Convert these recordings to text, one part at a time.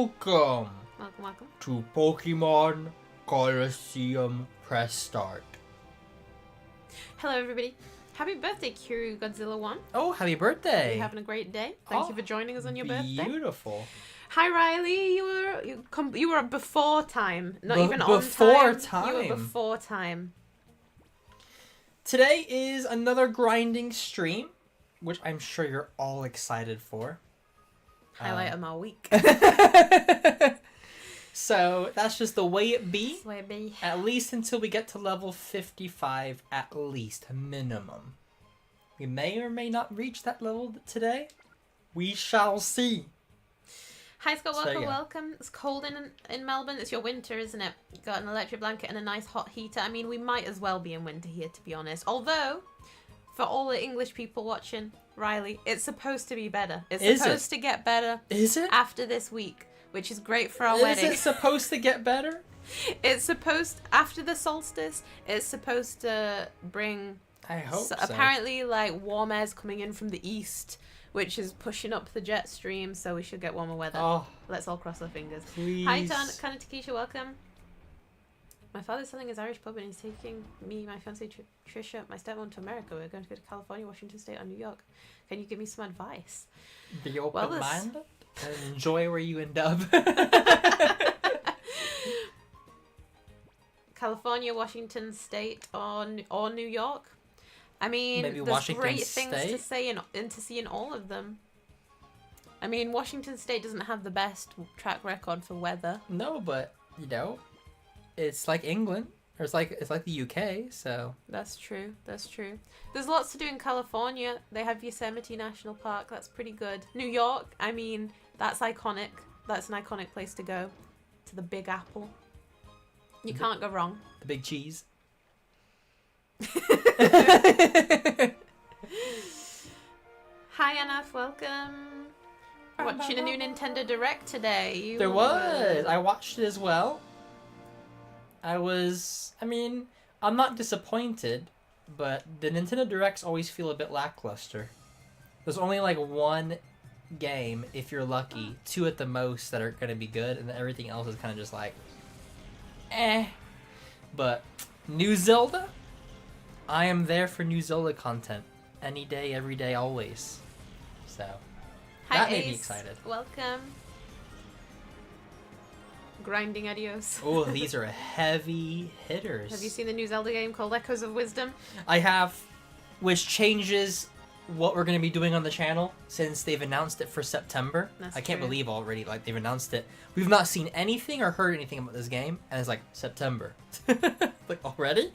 Welcome Welcome. to Pokemon Colosseum. Press start. Hello, everybody. Happy birthday, Kuru Godzilla 1. Oh, happy birthday! Are you having a great day? Thank you for joining us on your birthday. Beautiful. Hi, Riley. You were before time, not even on before time. You were before time. Today is another grinding stream, which I'm sure you're all excited for. Highlight of my week. So that's just the way it be. That's the way it be. At least until we get to level 55, at least minimum. We may or may not reach that level today. We shall see. Hi, Scott. Welcome, So, yeah. welcome. It's cold in Melbourne. It's your winter, isn't it? You got an electric blanket and a nice hot heater. I mean, we might as well be in winter here, to be honest. Although, for all the English people watching, Riley, it's supposed to be better. It's supposed to get better. Is it? After this week, which is great for our wedding. Is it supposed to get better? It's supposed, after the solstice, it's supposed to bring... I hope so. Apparently, like, warm air's coming in from the east, which is pushing up the jet stream, so we should get warmer weather. Oh, Let's all cross our fingers. please. Hi, Kana Takesha, welcome. My father's selling his Irish pub and he's taking me, my fiancée Trisha, my stepmom to America. We're going to go to California, Washington State, or New York. Can you give me some advice? Be open-minded and enjoy where you end up. California, Washington State, or New York. I mean, Maybe there's Washington great things to State? say and to see in all of them. I mean, Washington State doesn't have the best track record for weather. No, but, you know, it's like England. Or it's like the UK, so... That's true. That's true. There's lots to do in California. They have Yosemite National Park. That's pretty good. New York, I mean, that's iconic. That's an iconic place to go. To the Big Apple. You can't go wrong. The big cheese. Hi, Anaf. Welcome. Watching a new Nintendo Direct today. There was. I watched it as well. I'm not disappointed, but the Nintendo Directs always feel a bit lackluster. There's only like one game, if you're lucky, two at the most that are going to be good, and then everything else is kind of just like, eh. But New Zelda? I am there for New Zelda content. Any day, every day, always. So, Hi, that made me Ace. excited. Welcome. Grinding adios. Oh, these are heavy hitters. Have you seen the new Zelda game called Echoes of Wisdom? I have, which changes what we're going to be doing on the channel since they've announced it for September. That's I can't true. believe already, like, they've announced it. We've not seen anything or heard anything about this game, and it's like, September. Like, already?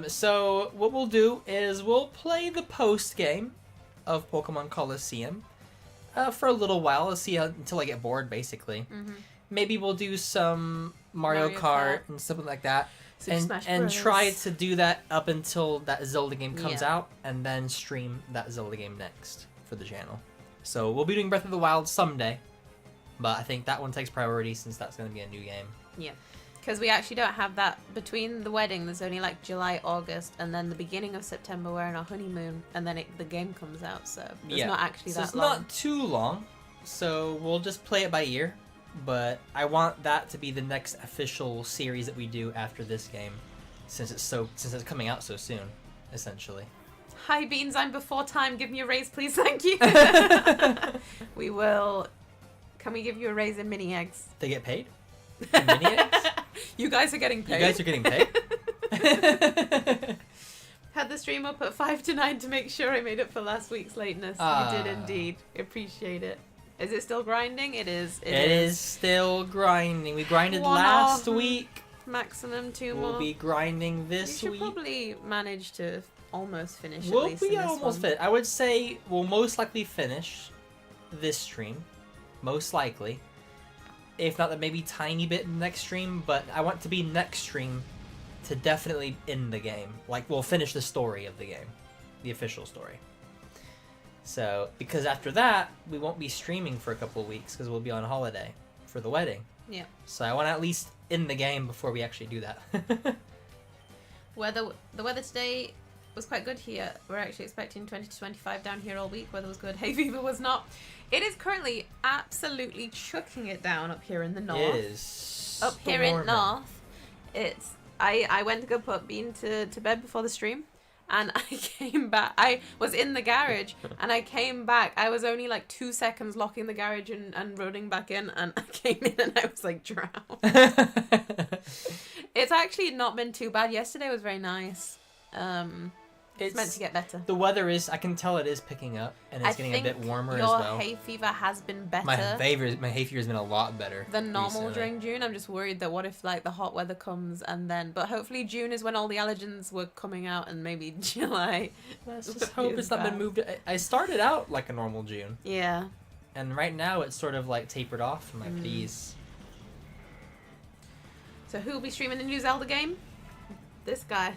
So, what we'll do is we'll play the post-game of Pokemon Colosseum for a little while. Let's see until I get bored, basically. Mm-hmm. Maybe we'll do some Mario Kart and something like that. Super Smash And Bros. try to do that up until that Zelda game comes Yeah. out, and then stream that Zelda game next for the channel. So we'll be doing Breath of the Wild someday, but I think that one takes priority since that's going to be a new game. Yeah. Because we actually don't have that between the wedding. There's only like July, August, and then the beginning of September we're in our honeymoon, and then the game comes out. So it's not actually so that it's long. not too long, so we'll just play it by ear. But I want that to be the next official series that we do after this game, since it's coming out so soon, essentially. Hi Beans, I'm before time. Give me a raise, please. Thank you. We will. Can we give you a raise in mini eggs? They get paid? In mini eggs? You guys are getting paid. You guys are getting paid? Had the stream up at 5 to 9 to make sure I made up for last week's lateness. You did indeed. Appreciate it. Is it still grinding? It is. It is still grinding. We grinded One last more. week. Maximum 2 more. We'll be grinding You this should week. probably manage to almost finish. We'll at least be in this almost one. fit. I would say we'll most likely finish this stream. Most likely. If not, that maybe tiny bit next stream. But I want to be next stream to definitely end the game. Like, we'll finish the story of the game. The official story. So, because after that, we won't be streaming for a couple of weeks because we'll be on holiday for the wedding. Yeah. So I want to at least end the game before we actually do that. The weather today was quite good here. We're actually expecting 20 to 25 down here all week. Weather was good. Hay fever was not. It is currently absolutely chucking it down up here in the north. It is Up here in north, it's. I went to go put Bean to bed before the stream, and I came back. I was in the garage, and I came back. I was only like 2 seconds locking the garage and running back in, and I came in and I was like drowned. It's actually not been too bad. Yesterday was very nice. It's meant to get better. The weather is, I can tell it is picking up, and it's getting a bit warmer as well. Your hay fever has been better. My hay fever has been a lot better than normal recently. during June. I'm just worried that what if like the hot weather comes and then, but hopefully June is when all the allergens were coming out, and maybe July. Let's just hope it's not been moved. I started out like a normal June. Yeah. And right now it's sort of like tapered off. I'm like, please. So who will be streaming the new Zelda game? This guy.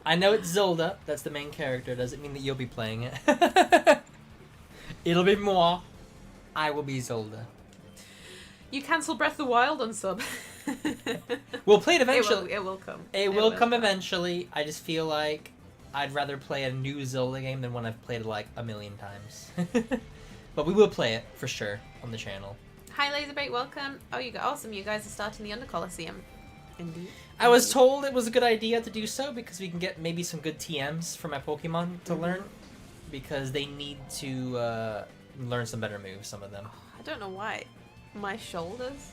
I know it's Zelda. That's the main character. Doesn't mean that you'll be playing it. It'll be moi. I will be Zelda. You cancel Breath of the Wild on sub. We'll play it eventually. It will come. It will come eventually. I just feel like I'd rather play a new Zelda game than one I've played like a million times. But we will play it for sure on the channel. Hi Laserbait, welcome. Oh, you awesome. You guys are starting the Under Colosseum. Indeed. I was told it was a good idea to do so because we can get maybe some good TMs for my Pokemon to learn, because they need to learn some better moves, some of them. I don't know why. My shoulders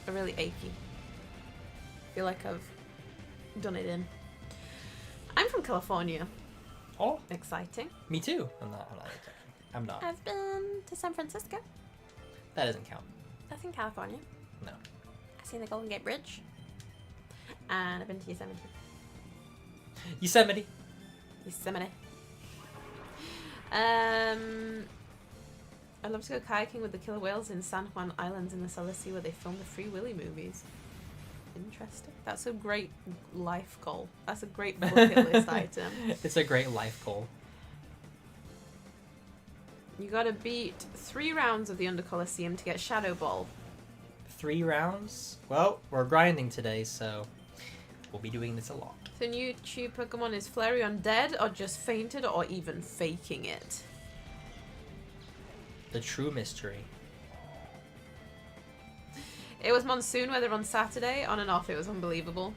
are really achy. I feel like I've done it in. I'm from California. Oh, exciting. Me too. I'm not. I've been to San Francisco. That doesn't count. That's in California. No. I've seen the Golden Gate Bridge. And I've been to Yosemite. Yosemite. I'd love to go kayaking with the killer whales in San Juan Islands in the Southern Sea where they filmed the Free Willy movies. Interesting. That's a great life goal. That's a great bucket list item. It's a great life goal. You gotta beat 3 rounds of the Under Colosseum to get Shadow Ball. 3 rounds? Well, we're grinding today, so we'll be doing this a lot. The new chew Pokemon is Flareon dead, or just fainted, or even faking it? The true mystery. It was monsoon weather on Saturday, on and off. It was unbelievable.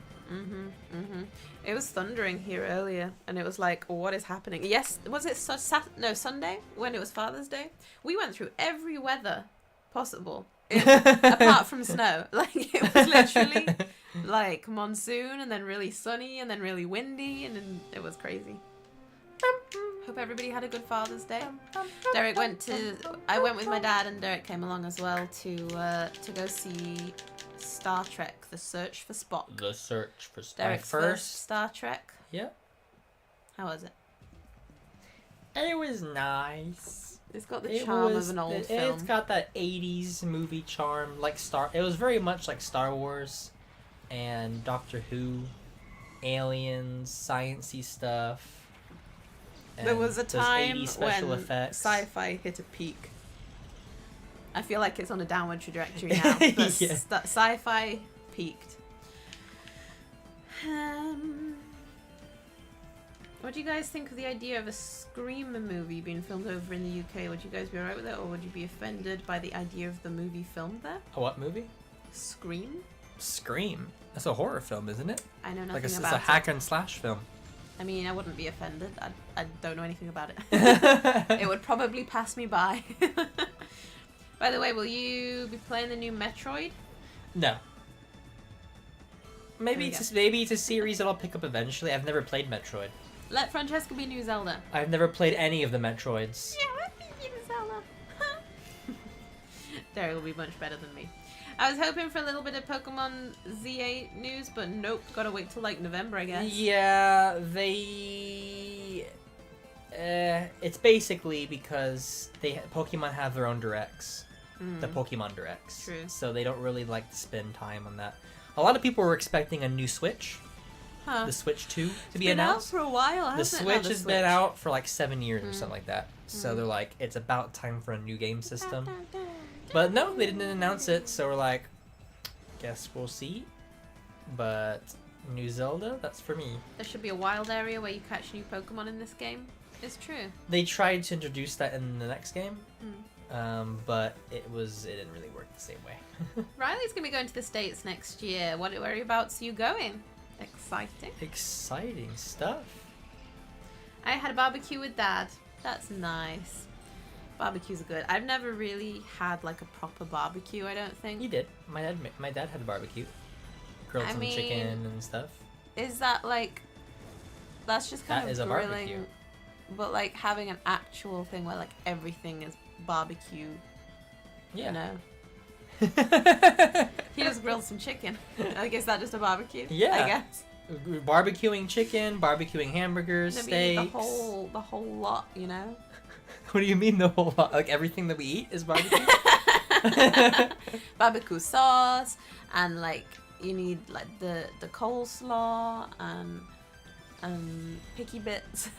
It was thundering here earlier, and it was like, what is happening? Yes, was it Sunday when it was Father's Day? We went through every weather possible, apart from snow. Like, it was literally like monsoon, and then really sunny, and then really windy, and then it was crazy. Hope everybody had a good Father's Day. Derek I went with my dad, and Derek came along as well to go see Star Trek: The Search for Spock. The Search for Spock. Derek's first Star Trek. Yeah. How was it? It was nice. It's got the charm of an old film. It's got that 80s movie charm, like It was very much like Star Wars and Doctor Who, aliens, sciencey stuff. There was a time when effects. sci-fi hit a peak. I feel like it's on a downward trajectory now. But Yeah. Sci-fi peaked. What do you guys think of the idea of a Scream movie being filmed over in the UK? Would you guys be alright with it, or would you be offended by the idea of the movie filmed there? A what movie? Scream? Scream? That's a horror film, isn't it? I know nothing about it. about it. It's a hack and slash film. I mean, I wouldn't be offended. I don't know anything about it. It would probably pass me by. By the way, will you be playing the new Metroid? No. Maybe it's a series that I'll pick up eventually. I've never played Metroid. Let Francesca be new Zelda. I've never played any of the Metroids. Yeah, let me be new Zelda. Derek will be much better than me. I was hoping for a little bit of Pokemon Z8 news, but nope. Gotta wait till like November, I guess. Yeah, it's basically because Pokemon have their own directs. The Pokemon directs. True. So they don't really like to spend time on that. A lot of people were expecting a new Switch. Huh. The Switch 2 to be been announced. out for a while, hasn't The it? Switch has been out for like 7 years or something like that. So they're like, it's about time for a new game system. But no, they didn't announce it, so we're like, guess we'll see. But New Zelda? That's for me. There should be a wild area where you catch new Pokemon in this game. It's true. They tried to introduce that in the next game, Mm. but it didn't really work the same way. Riley's gonna be going to the States next year. Whereabouts are you going? Exciting. Exciting stuff. I had a barbecue with Dad. That's nice. Barbecues are good. I've never really had like a proper barbecue, I don't think. You did. My dad had a barbecue. Grilled some chicken and stuff. Is that like... That's just kind That of is a grilling, barbecue. but like having an actual thing where like everything is barbecue, Yeah. you know? He just grilled some chicken. I guess that just a barbecue. Yeah. I guess. Barbecuing chicken, barbecuing hamburgers, No, steaks. the whole lot, you know? What do you mean the whole lot? Like everything that we eat is barbecue? Barbecue sauce, and like you need like the coleslaw and picky bits.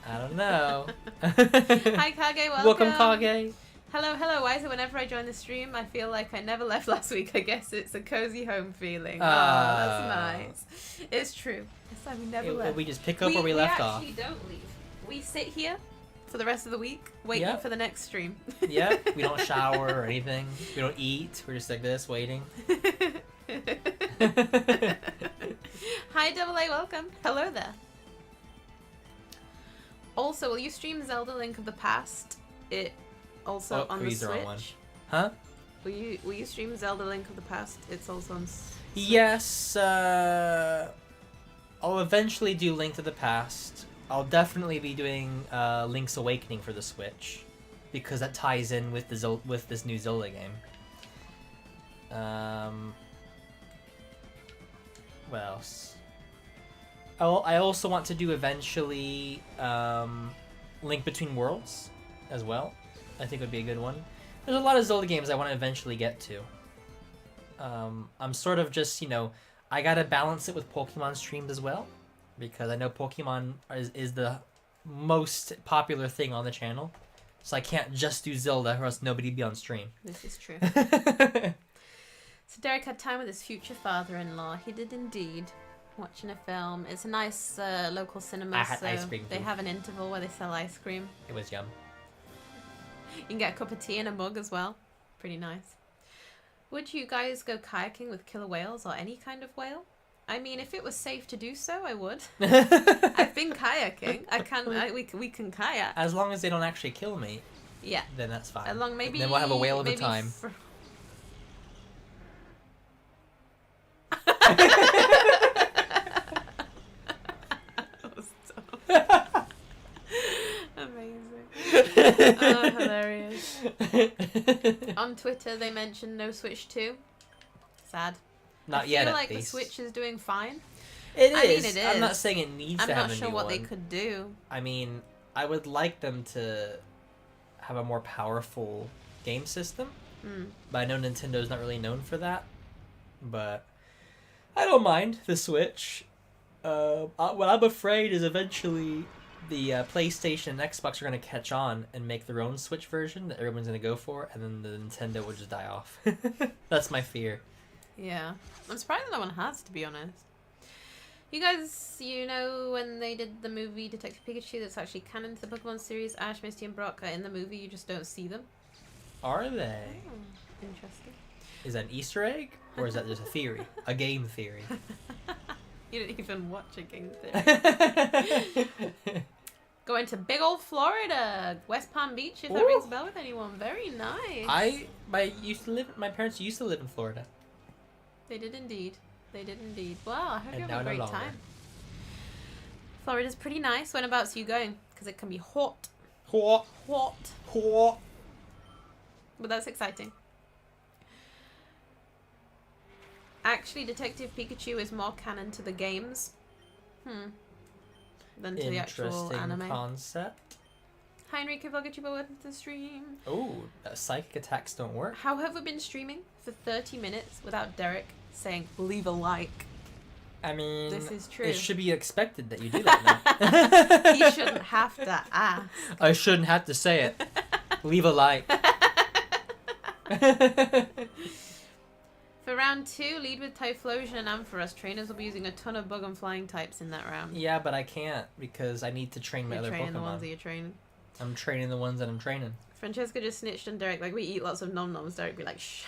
I don't know. Hi Kage, welcome. Kage. Hello. Why is it whenever I join the stream, I feel like I never left last week? I guess it's a cozy home feeling. That's nice. It's true. It's like we never left. We just pick up where we left off. We actually don't leave. We sit here for the rest of the week, waiting for the next stream. Yeah, we don't shower or anything. We don't eat. We're just like this, waiting. Hi, Double A, welcome. Hello there. Also, will you stream Zelda Link of the Past? It also on the Switch. On one. Huh? Will you stream Zelda Link of the Past? It's also on Switch. Yes. I'll eventually do Link to the Past. I'll definitely be doing Link's Awakening for the Switch, because that ties in with this new Zelda game. What else? I also want to do eventually Link Between Worlds as well. I think would be a good one. There's a lot of Zelda games I want to eventually get to. I'm sort of just, I gotta balance it with Pokemon streams as well, because I know Pokemon is the most popular thing on the channel. So I can't just do Zelda or else nobody'd be on stream. This is true. So Derek had time with his future father-in-law. He did indeed. Watching a film. It's a nice local cinema. I had ice cream They too. have an interval where they sell ice cream. It was yum. You can get a cup of tea and a mug as well. Pretty nice. Would you guys go kayaking with killer whales or any kind of whale? I mean, if it was safe to do so, I would. I've been kayaking. We can kayak. As long as they don't actually kill me, Yeah. then that's fine. Maybe. Then we'll have a whale of a time. Amazing. Oh, hilarious. On Twitter, they mentioned no Switch 2. Sad. Not yet, I feel at like least. the Switch is doing fine. It I mean, is. it I'm not is. saying it needs I'm to have not a sure new what one. they could do. I mean, I would like them to have a more powerful game system, but I know Nintendo's not really known for that. But I don't mind the Switch. What I'm afraid is eventually the PlayStation and Xbox are going to catch on and make their own Switch version that everyone's going to go for, and then the Nintendo will just die off. That's my fear. Yeah. I'm surprised no one has, to be honest. You guys, when they did the movie Detective Pikachu that's actually canon to the Pokemon series, Ash, Misty, and Brock are in the movie, you just don't see them? Are they? Oh, interesting. Is that an Easter egg? Or is that just a theory? A game theory? You didn't even watch a game theory. Going to big old Florida, West Palm Beach, if that Ooh. rings a bell with anyone. Very nice. My parents used to live in Florida. They did indeed. They did indeed. Wow, I hope And you now have a no great longer. time. Florida's pretty nice. Whenabouts are you going? Because it can be hot. Hot. Hot. Hot. But that's exciting. Actually, Detective Pikachu is more canon to the games. Than to the actual anime. Interesting concept. Hi Enrique, I'll get you both into the stream. Oh, psychic attacks don't work. How have we been streaming for 30 minutes without Derek saying leave a like? I mean, This is true. It should be expected that you do that now. He shouldn't have to ask. I shouldn't have to say it. Leave a like. For round 2, lead with Typhlosion and Ampharos. Trainers will be using a ton of bug and flying types in that round. Yeah, but I can't because I need to train my other training Pokemon. the ones that you're training. I'm training the ones that I'm training. Francesca just snitched on Derek, like, we eat lots of nom-noms. Derek be like, shh.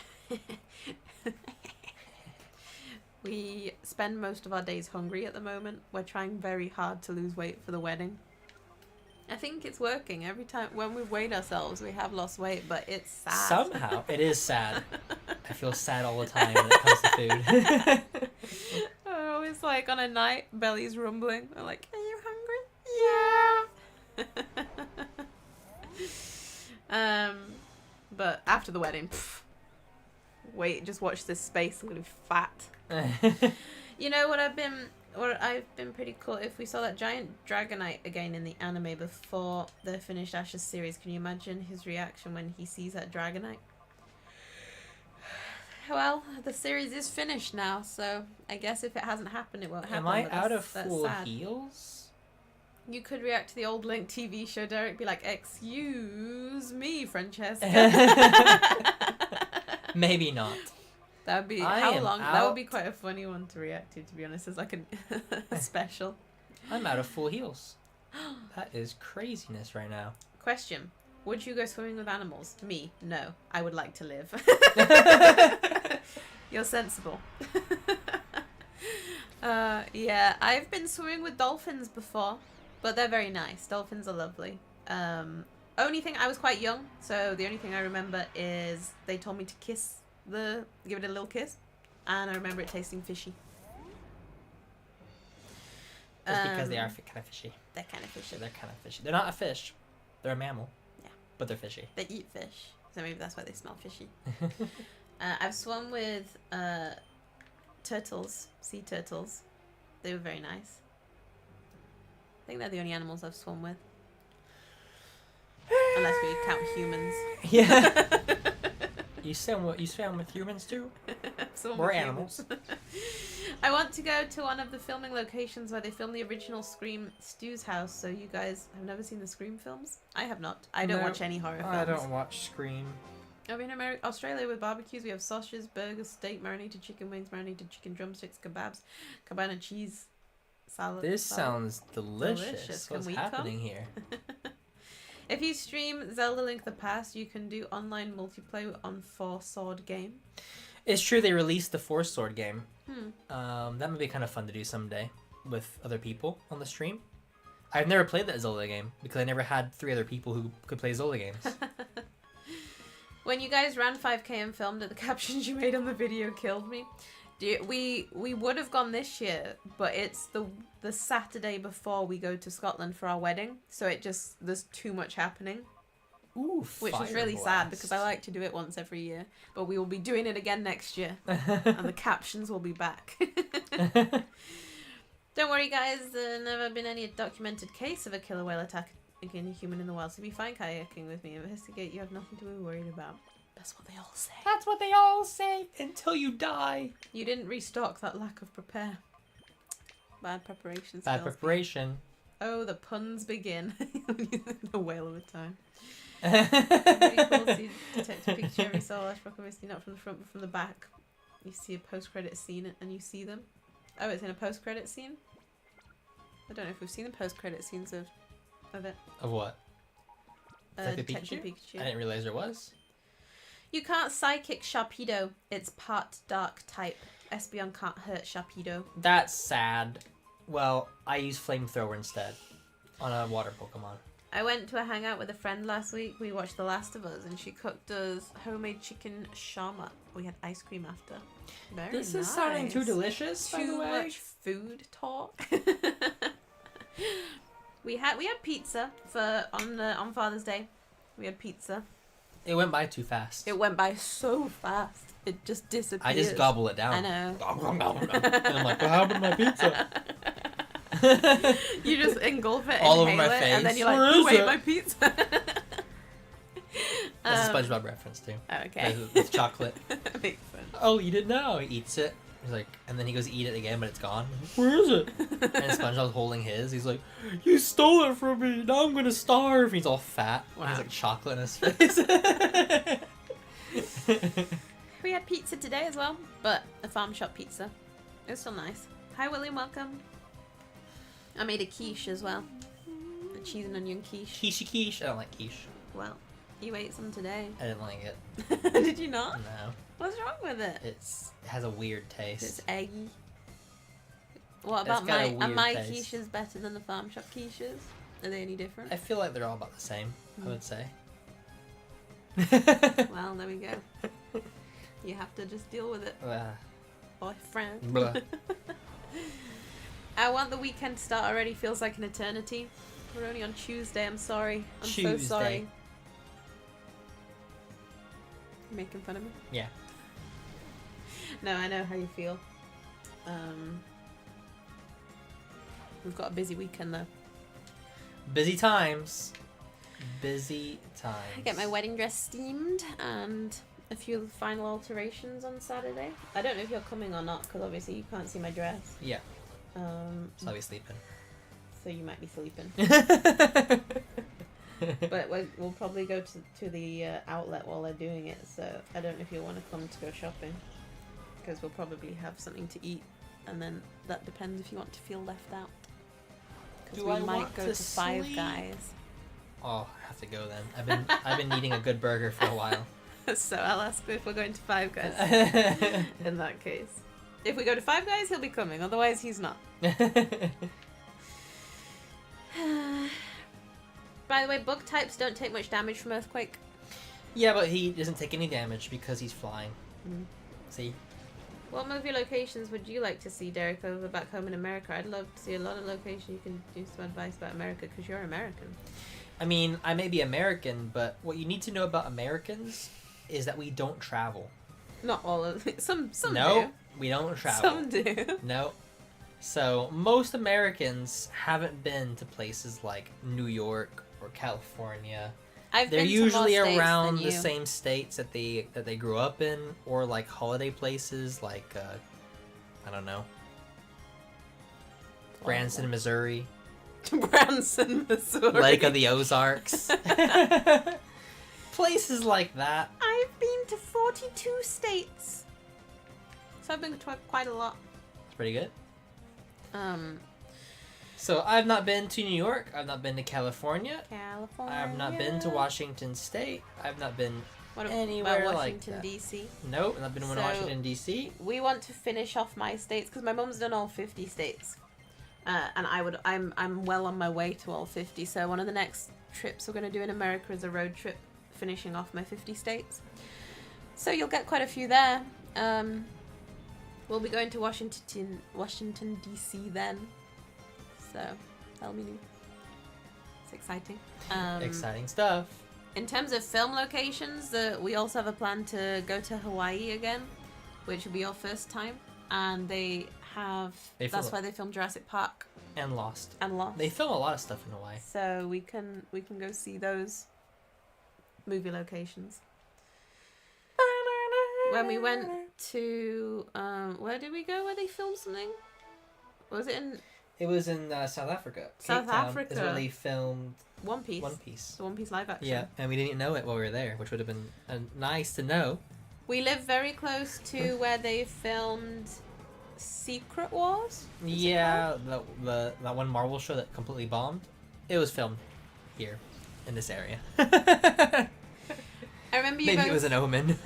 We spend most of our days hungry at the moment. We're trying very hard to lose weight for the wedding. I think it's working. Every time when we've weighed ourselves, we have lost weight, but it's sad. Somehow. It is sad. I feel sad all the time when it comes to food. I'm always like on a night, belly's rumbling. I'm like, are you hungry? Yeah. But after the wedding, wait, just watch this space. I'm gonna be fat. You know what I've been pretty cool. If we saw that giant Dragonite again in the anime before the finished Ash's series, can you imagine his reaction when he sees that Dragonite? Well, the series is finished now, so I guess if it hasn't happened, it won't happen. Am I out of full heals? You could react to the old Link TV show, Derek. Be like, "Excuse me, Francesca." Maybe not. That would be how long? That would be quite a funny one to react to be honest, as like a special. I'm out of full heals. That is craziness right now. Question: would you go swimming with animals? Me, no. I would like to live. You're sensible. Yeah, I've been swimming with dolphins before, but they're very nice. Dolphins are lovely. Only thing, I was quite young, so the only thing I remember is they told me to give it a little kiss, and I remember it tasting fishy. Just because they are kind of fishy. They're kind of fishy. They're kind of fishy. They're not a fish. They're a mammal. Yeah. But they're fishy. They eat fish, so maybe that's why they smell fishy. I've swum with turtles, sea turtles. They were very nice. I think they're the only animals I've swum with. Unless we count humans. Yeah. You swam with humans too? We're animals. I want to go to one of the filming locations where they filmed the original Scream Stu's house. So you guys have never seen the Scream films? I have not. I don't watch any horror films. I don't watch Scream. Over in Australia with barbecues, we have sausages, burgers, steak, marinated chicken wings, marinated chicken drumsticks, kebabs, cabana cheese, salad. This sounds delicious. What's happening here? If you stream Zelda Link the Past, you can do online multiplayer on 4-sword game. It's true they released the 4-sword game. That would be kind of fun to do someday with other people on the stream. I've never played that Zelda game because I never had 3 other people who could play Zelda games. When you guys ran 5K and filmed it, the captions you made on the video killed me. We would have gone this year, but it's the Saturday before we go to Scotland for our wedding, so there's too much happening. Ooh, which is really sad because I like to do it once every year, but we will be doing it again next year, and the captions will be back. Don't worry, guys. There's never been any documented case of a killer whale attack against a human in the wild, so be fine kayaking with me. Investigate. You have nothing to be worried about. That's what they all say. That's what they all say until you die. You didn't restock, that lack of prepare. Bad preparation skills. Bad preparation. Oh, the puns begin. The whale of a time. Pretty cool to see Detective Pikachu every Soul Ash Rock Misty, not from the front but from the back. You see a post-credit scene and you see them. Oh, it's in a post-credit scene? I don't know if we've seen the post-credit scenes of it. Of what? Detective Pikachu? I didn't realize there was. You can't Psychic Sharpedo. It's part dark type. Espeon can't hurt Sharpedo. That's sad. Well, I use Flamethrower instead on a water Pokemon. I went to a hangout with a friend last week. We watched The Last of Us and she cooked us homemade chicken shawarma. We had ice cream after. Very This nice. is sounding too delicious, by the Too way. much food talk. We had pizza on Father's Day. We had pizza. It went by too fast. It went by so fast. It just disappeared. I just gobble it down. I know. And I'm like, what happened to my pizza? You just engulf it, all over inhale my it, face. and then you're Where like, is wait, it? my pizza. That's a SpongeBob reference too. Okay. With chocolate. Makes sense. I'll eat it now. He eats it. He's like, and then he goes to eat it again, but it's gone. Where is it? And SpongeBob's holding his. He's like, you stole it from me. Now I'm gonna starve. He's all fat. Wow. He's like chocolate in his face. we had pizza today as well, but a farm shop pizza. It was still nice. Hi William, welcome. I made a quiche as well. A cheese and onion quiche. Quiche. I don't like quiche. Well, you ate some today. I didn't like it. Did you not? No. What's wrong with it? It has a weird taste. It's eggy. What It's about got a my... Are weird my taste. quiches better than the farm shop quiches? Are they any different? I feel like they're all about the same, I would say. Well, there we go. You have to just deal with it, boyfriend. Blah. I want the weekend to start already. Feels like an eternity. We're only on Tuesday. I'm sorry. I'm so Tuesday. sorry. You making fun of me? Yeah. No, I know how you feel. We've got a busy weekend though. Busy times. Busy times. I get my wedding dress steamed and a few final alterations on Saturday. I don't know if you're coming or not because obviously you can't see my dress. Yeah. So I'll be sleeping. So you might be sleeping. But we'll probably go to the outlet while they're doing it. So I don't know if you'll want to come to go shopping because we'll probably have something to eat, and then that depends if you want to feel left out. Because we might go to Five Guys. Oh, I have to go then. I've been eating a good burger for a while. So I'll ask if we're going to Five Guys. In that case, if we go to Five Guys, he'll be coming. Otherwise, he's not. By the way, bug types don't take much damage from earthquake. Yeah, but he doesn't take any damage because he's flying. See? What movie locations would you like to see, Derek, over back home in America? I'd love to see a lot of locations. You can do some advice about America because you're American. I mean, I may be American, but what you need to know about Americans is that we don't travel. Not all of it. Some no, do. We don't travel. Some do. No. So, most Americans haven't been to places like New York or California. They're They're usually around the same states that they grew up in, or like holiday places like I don't know, Branson, Missouri, Branson, Missouri, Lake of the Ozarks, places like that. I've been to 42 states, so I've been to quite a lot. It's pretty good. So I've not been to New York. I've not been to California. I've not been to Washington State. I've not been anywhere about like Washington, that. D.C. Nope, I've not been to Washington D.C. We want to finish off my states because my mum's done all 50 states, and I'm well on my way to all 50. So one of the next trips we're going to do in America is a road trip, finishing off my 50 states. So you'll get quite a few there. We'll be going to Washington D.C. then. So, that'll be new. It's exciting. Exciting stuff. In terms of film locations, we also have a plan to go to Hawaii again, which will be our first time. And that's why they filmed Jurassic Park. And Lost. They film a lot of stuff in Hawaii. So we can go see those movie locations. When we went to where did we go? Where they filmed something? Was it in? It was in South Africa. South Africa is where they filmed One Piece. The One Piece live action. Yeah, and we didn't know it while we were there, which would have been nice to know. We live very close to where they filmed Secret Wars. Yeah, that one Marvel show that completely bombed. It was filmed here, in this area. I remember you Maybe both, it was an omen.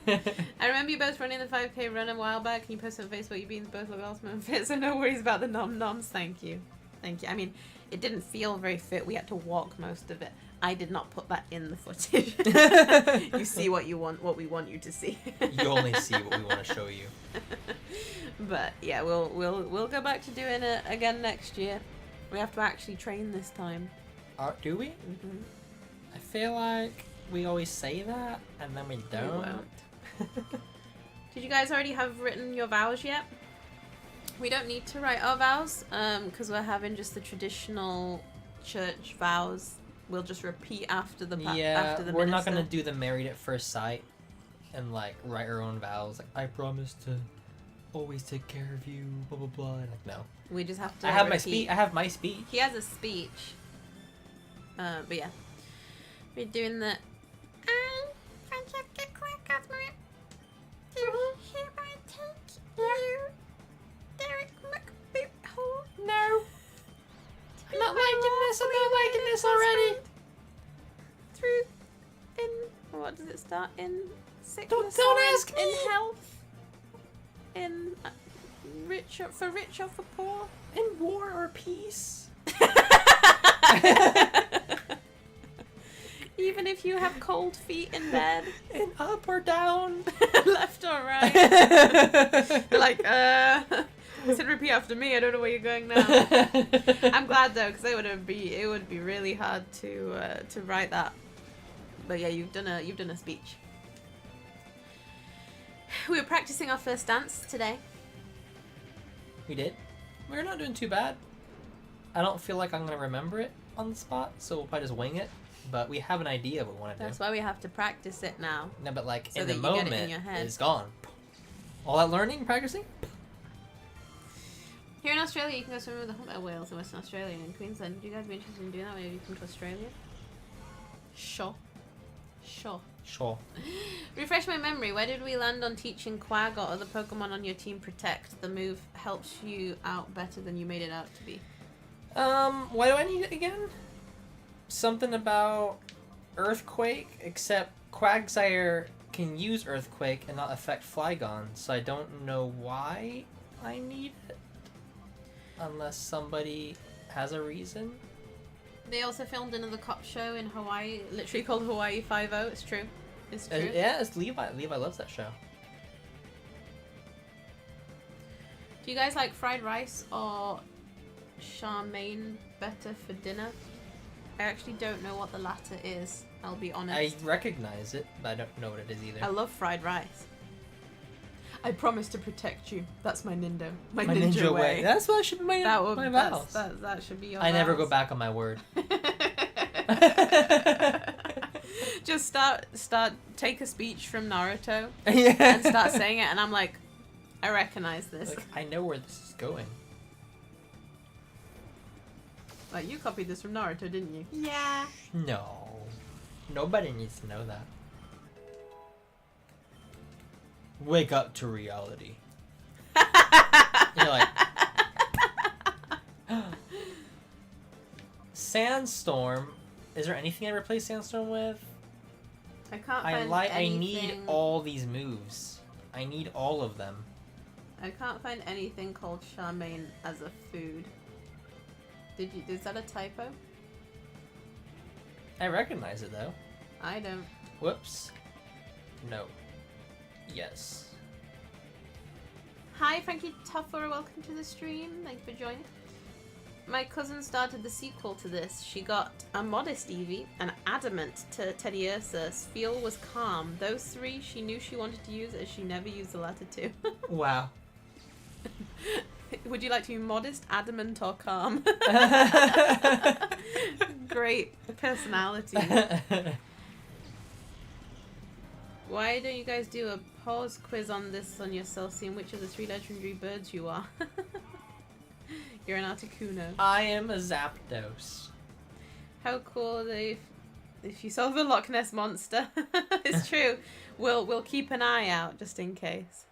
I remember you both running the 5K run a while back, and you posted on Facebook you beans both look awesome and fit, so no worries about the nom-noms. Thank you. I mean, it didn't feel very fit. We had to walk most of it. I did not put that in the footage. You see what we want you to see. You only see what we want to show you. But yeah, we'll go back to doing it again next year. We have to actually train this time. Do we? Mm-hmm. I feel like we always say that, and then we don't. We won't. Did you guys already have written your vows yet? We don't need to write our vows, because we're having just the traditional church vows. We'll just repeat after the after the we're minister. not gonna do the married at first sight, and like write our own vows. Like, I promise to always take care of you. Blah blah blah. Like, no. We just have to. I have repeat. I have my speech. He has a speech. But yeah, we're doing the. this already? Through in what does it start in? Sickness. Don't ask me. In health. In rich or for poor. In war or peace. Even if you have cold feet in bed. In up or down. Left or right. Like, said repeat after me. I don't know where you're going now. I'm glad though, because it would be really hard to write that. But yeah, you've done a speech. We were practicing our first dance today. We did. We're not doing too bad. I don't feel like I'm gonna remember it on the spot, so we'll probably just wing it. But we have an idea of what we want to do. That's why we have to practice it now. No, but like So in that the you get moment, it in your head. it's gone. All that learning, practicing. Here in Australia, you can go swimming with the humpback whales in Western Australia and in Queensland. Would you guys be interested in doing that when you come to Australia? Sure. Sure. Refresh my memory. Where did we land on teaching Quag or other Pokemon on your team Protect? The move helps you out better than you made it out to be. Why do I need it again? Something about Earthquake, except Quagsire can use Earthquake and not affect Flygon, so I don't know why I need it. Unless somebody has a reason. They also filmed another cop show in Hawaii, literally called Hawaii 5-0. It's true. It's true. Yeah, it's Levi. Levi loves that show. Do you guys like fried rice or Charmaine better for dinner? I actually don't know what the latter is, I'll be honest. I recognize it, but I don't know what it is either. I love fried rice. I promise to protect you. That's my Nindo. My ninja ninja way. That's what should be my vows. That should be your I never vows. go back on my word. Just take a speech from Naruto Yeah. and start saying it, and I'm like, I recognize this. Like, I know where this is going. Like, you copied this from Naruto, didn't you? Yeah. No. Nobody needs to know that. Wake up to reality. You're like... Sandstorm. Is there anything I replace Sandstorm with? I can't find anything. I need all these moves. I need all of them. I can't find anything called Charmaine as a food. Is that a typo? I recognize it though. I don't. Whoops. No. Yes. Hi, Frankie Tuffer. Welcome to the stream. Thank you for joining. My cousin started the sequel to this. She got a Modest Eevee, an Adamant to Teddiursa, Feel was Calm. Those three she knew she wanted to use as she never used the latter two. Wow. Would you like to be modest, adamant, or calm? Great personality. Why don't you guys do a pause quiz on this on yourself, seeing which of the 3 legendary birds you are? You're an Articuno. I am a Zapdos. How cool are they if you solve the Loch Ness Monster? It's true. We'll keep an eye out just in case.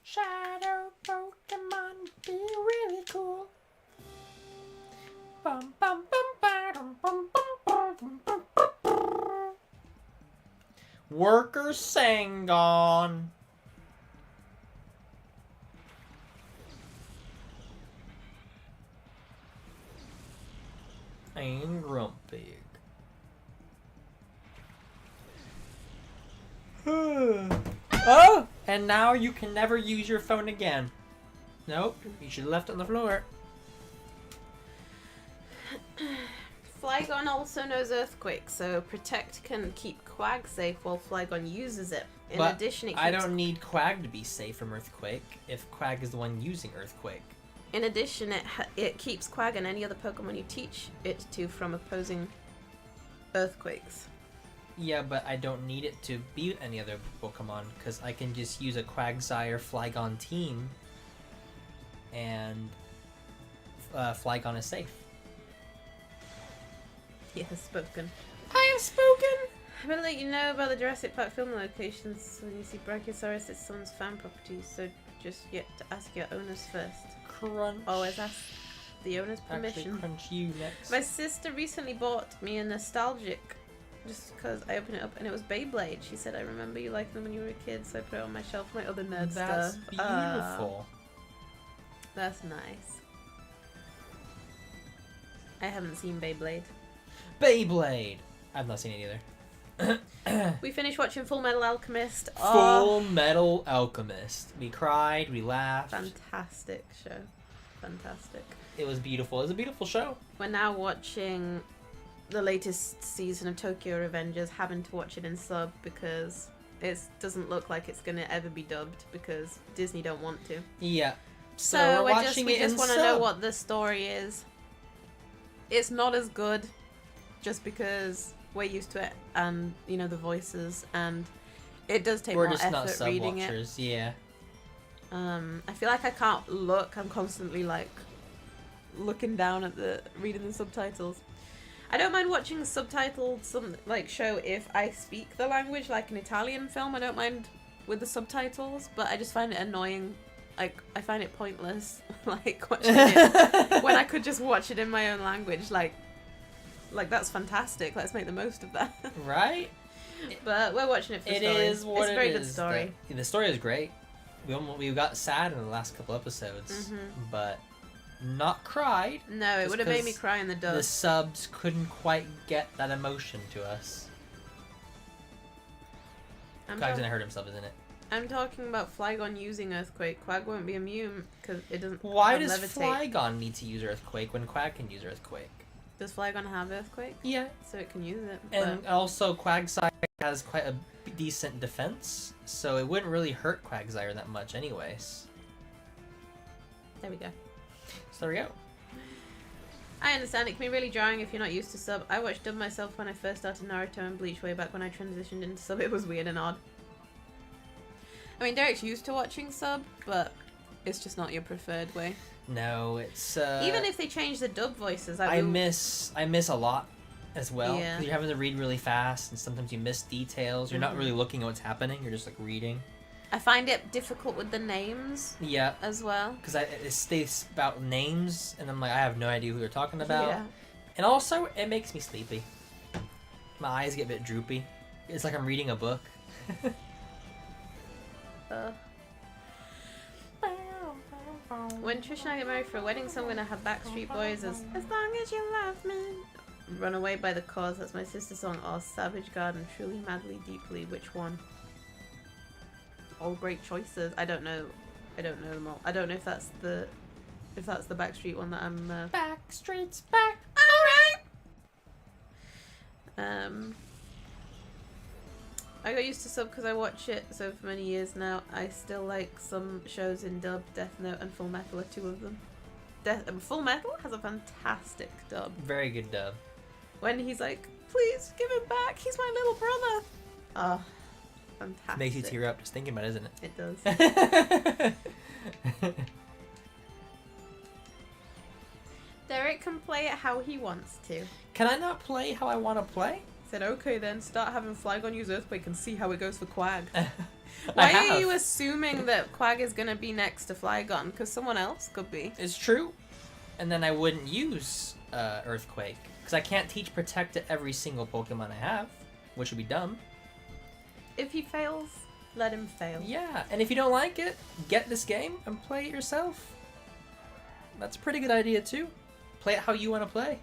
Shadow Pokemon be really cool. Bum bum bum bum bum bum bum bum. Worker Sangon. And Grumpig. Oh! And now you can never use your phone again. Nope, you should have left it on the floor. Flygon also knows Earthquake, so Protect can keep Quag safe while Flygon uses it. In addition, it keeps... I don't need Quag to be safe from Earthquake if Quag is the one using Earthquake. In addition, it keeps Quag and any other Pokemon you teach it to from opposing Earthquakes. Yeah, but I don't need it to beat any other Pokemon, because I can just use a Quagsire Flygon team, and Flygon is safe. He has spoken. I have spoken! I'm gonna let you know about the Jurassic Park film locations when you see Brachiosaurus, its son's fan property, so just yet to ask your owners first. crunch. Always ask the owner's Actually, permission. crunch you next. My sister recently bought me a nostalgic, just because I opened it up and it was Beyblade. She said, I remember you liking them when you were a kid, so I put it on my shelf for my other nerd That's stuff. beautiful. That's nice. I haven't seen Beyblade. Beyblade! I've not seen it either. We finished watching Full Metal Alchemist. Full Metal Alchemist. We cried, we laughed. Fantastic show. Fantastic. It was beautiful. It was a beautiful show. We're now watching the latest season of Tokyo Revengers, having to watch it in sub because it doesn't look like it's going to ever be dubbed because Disney don't want to. Yeah. So we're watching we it just in want to know sub. what the story is. It's not as good just because we're used to it and, you know, the voices, and it does take We're more just not effort sub reading it. watchers, yeah. I feel like I can't look. I'm constantly like looking down at reading the subtitles. I don't mind watching subtitled show if I speak the language, like an Italian film. I don't mind with the subtitles, but I just find it annoying. Like, I find it pointless, like watching it when I could just watch it in my own language. Like that's fantastic. Let's make the most of that. Right? But we're watching it for the It story. is what it's a very it good is. story. The story is great. We got sad in the last couple episodes, but not cried. No, it Just would have made me 'cause cry in the dub. The subs couldn't quite get that emotion to us. Quag didn't hurt himself, isn't it? I'm talking about Flygon using Earthquake. Quag won't be immune because it doesn't. Why have does levitate. Flygon need to use Earthquake when Quag can use Earthquake? Does Flygon have Earthquake? Yeah. So it can use it. And also, Quagsire has quite a decent defense, so it wouldn't really hurt Quagsire that much anyways. There we go. So there we go. I understand it can be really jarring if you're not used to sub. I watched dub myself when I first started Naruto and Bleach way back when I transitioned into sub. It was weird and odd. I mean, Derek's used to watching sub, but it's just not your preferred way. No, it's Even if they change the dub voices, I miss a lot as well. Yeah. 'Cause you're having to read really fast, and sometimes you miss details. You're not really looking at what's happening. You're just like reading. I find it difficult with the names Yeah. as well. Because it states about names, and I'm like, I have no idea who they're talking about. Yeah. And also, it makes me sleepy. My eyes get a bit droopy. It's like I'm reading a book. When Trish and I get married for a wedding, so I'm gonna have Backstreet Boys as long as you love me. Run Away by the Cause, that's my sister's song. Or Savage Garden, Truly Madly Deeply, which one? All great choices. I don't know them all. I don't know if that's the Backstreet one that I'm Backstreet's back. Alright! I got used to sub because I watch it so for many years now. I still like some shows in dub. Death Note and Full Metal are two of them. Full Metal has a fantastic dub. Very good dub. When he's like, please give him back, he's my little brother. Oh, fantastic. Makes you tear up just thinking about it, isn't it? It does. Derek can play it how he wants to. Can I not play how I want to play? Said, okay then, start having Flygon use Earthquake and see how it goes for Quag. I Why have. are you assuming that Quag is going to be next to Flygon? Because someone else could be. It's true. And then I wouldn't use Earthquake. Because I can't teach Protect to every single Pokemon I have. Which would be dumb. If he fails, let him fail. Yeah, and if you don't like it, get this game and play it yourself. That's a pretty good idea too. Play it how you want to play.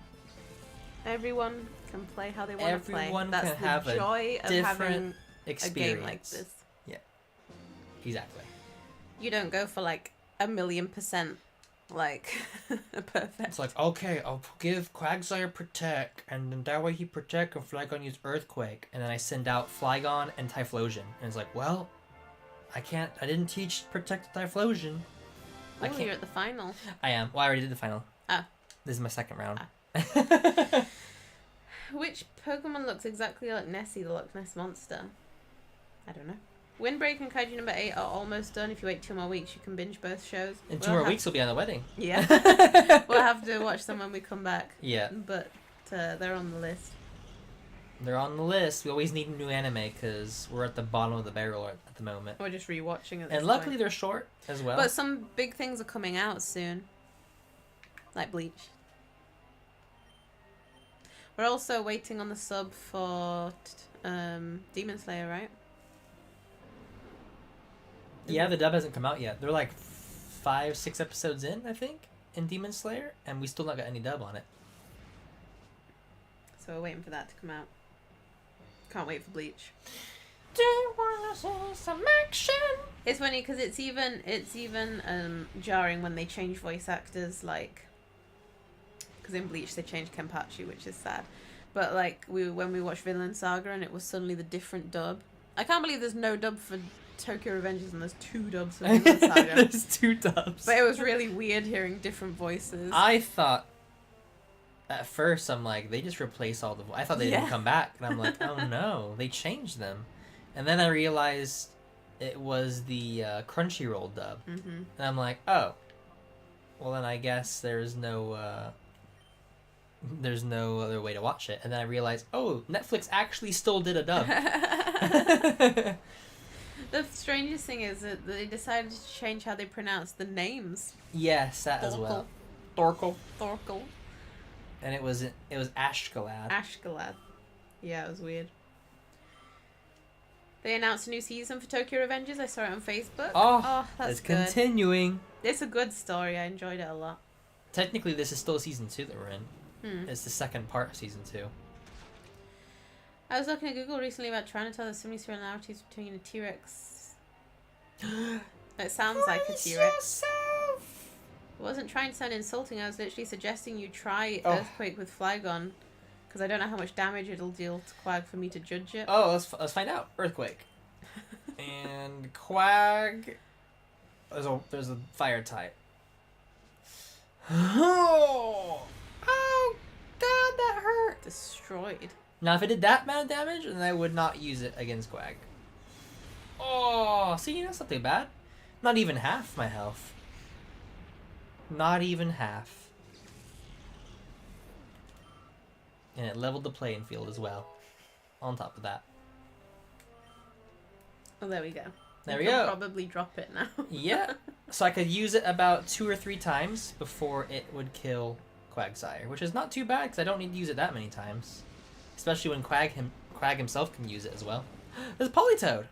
Everyone can play how they want to play. Everyone That's can the have a joy of having different a experience. game like this. Yeah, exactly. You don't go for like 1,000,000% like perfect. It's like, okay, I'll give Quagsire Protect, and then that way he Protect and Flygon use Earthquake, and then I send out Flygon and Typhlosion, and it's like, well, I didn't teach Protect Typhlosion. I Oh, can't. you're at the final. I am. Well, I already did the final. Ah. This is my second round. Which Pokemon looks exactly like Nessie, the Loch Ness Monster? I don't know. Windbreak and Kaiju number 8 are almost done. If you wait 2 more weeks, you can binge both shows. In 2 more have- weeks, we'll be on the wedding. Yeah. We'll have to watch them when we come back. Yeah. But they're on the list. They're on the list. We always need a new anime because we're at the bottom of the barrel at the moment. We're just rewatching it. And luckily they're short as well. But some big things are coming out soon. Like Bleach. We're also waiting on the sub for Demon Slayer, right? Yeah, the dub hasn't come out yet. They're like 5-6 episodes in, I think, in Demon Slayer, and we still not got any dub on it. So we're waiting for that to come out. Can't wait for Bleach. Do you wanna see some action? It's funny because it's even jarring when they change voice actors, like, because in Bleach they changed Kenpachi, which is sad. But like when we watched Vinland Saga and it was suddenly the different dub. I can't believe there's no dub for Tokyo Revengers and there's 2 dubs for Vinland Saga. There's 2 dubs. But it was really weird hearing different voices. I thought at first, I'm like, they just replaced all the I thought they didn't come back, and I'm like, oh no, they changed them. And then I realized it was the Crunchyroll dub. And I'm like, oh, well then I guess there's no other way to watch it. And then I realized, oh, Netflix actually still did a dub. The strangest thing is that they decided to change how they pronounce the names. Yes, that as well. Thorkel. And it was Ashgalad. Ashgalad. Yeah, it was weird. They announced a new season for Tokyo Revengers. I saw it on Facebook. Oh, that's it's good. continuing. It's a good story. I enjoyed it a lot. Technically, this is still season 2 that we're in. It's the second part of season 2. I was looking at Google recently about trying to tell there's so many similarities between a T-Rex. It sounds like a T-Rex. I wasn't trying to sound insulting. I was literally suggesting you try Earthquake with Flygon, because I don't know how much damage it'll deal to Quag for me to judge it. Oh, let's find out. Earthquake. And Quag. There's a fire type. Oh God, that hurt. Destroyed. Now, if it did that amount of damage, then I would not use it against Quag. Oh, see, that's not too bad. Not even half my health. Not even half. And it leveled the playing field as well. On top of that. Oh, there we go. There we go. Probably drop it now. Yeah. So I could use it about 2 or 3 times before it would kill Quagsire, which is not too bad because I don't need to use it that many times. Especially when Quag himself can use it as well. There's Politoed.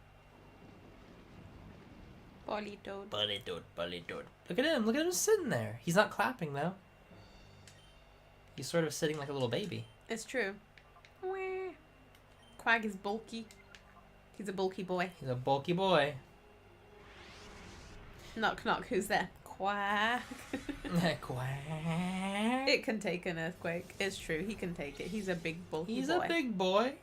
Politoed. Look at him. Look at him sitting there. He's not clapping, though. He's sort of sitting like a little baby. It's true. Quag is bulky. He's a bulky boy. He's a bulky boy. Knock, knock. Who's there? Quag. Quag. It can take an earthquake. It's true. He can take it. He's a big bulky boy. He's a big boy.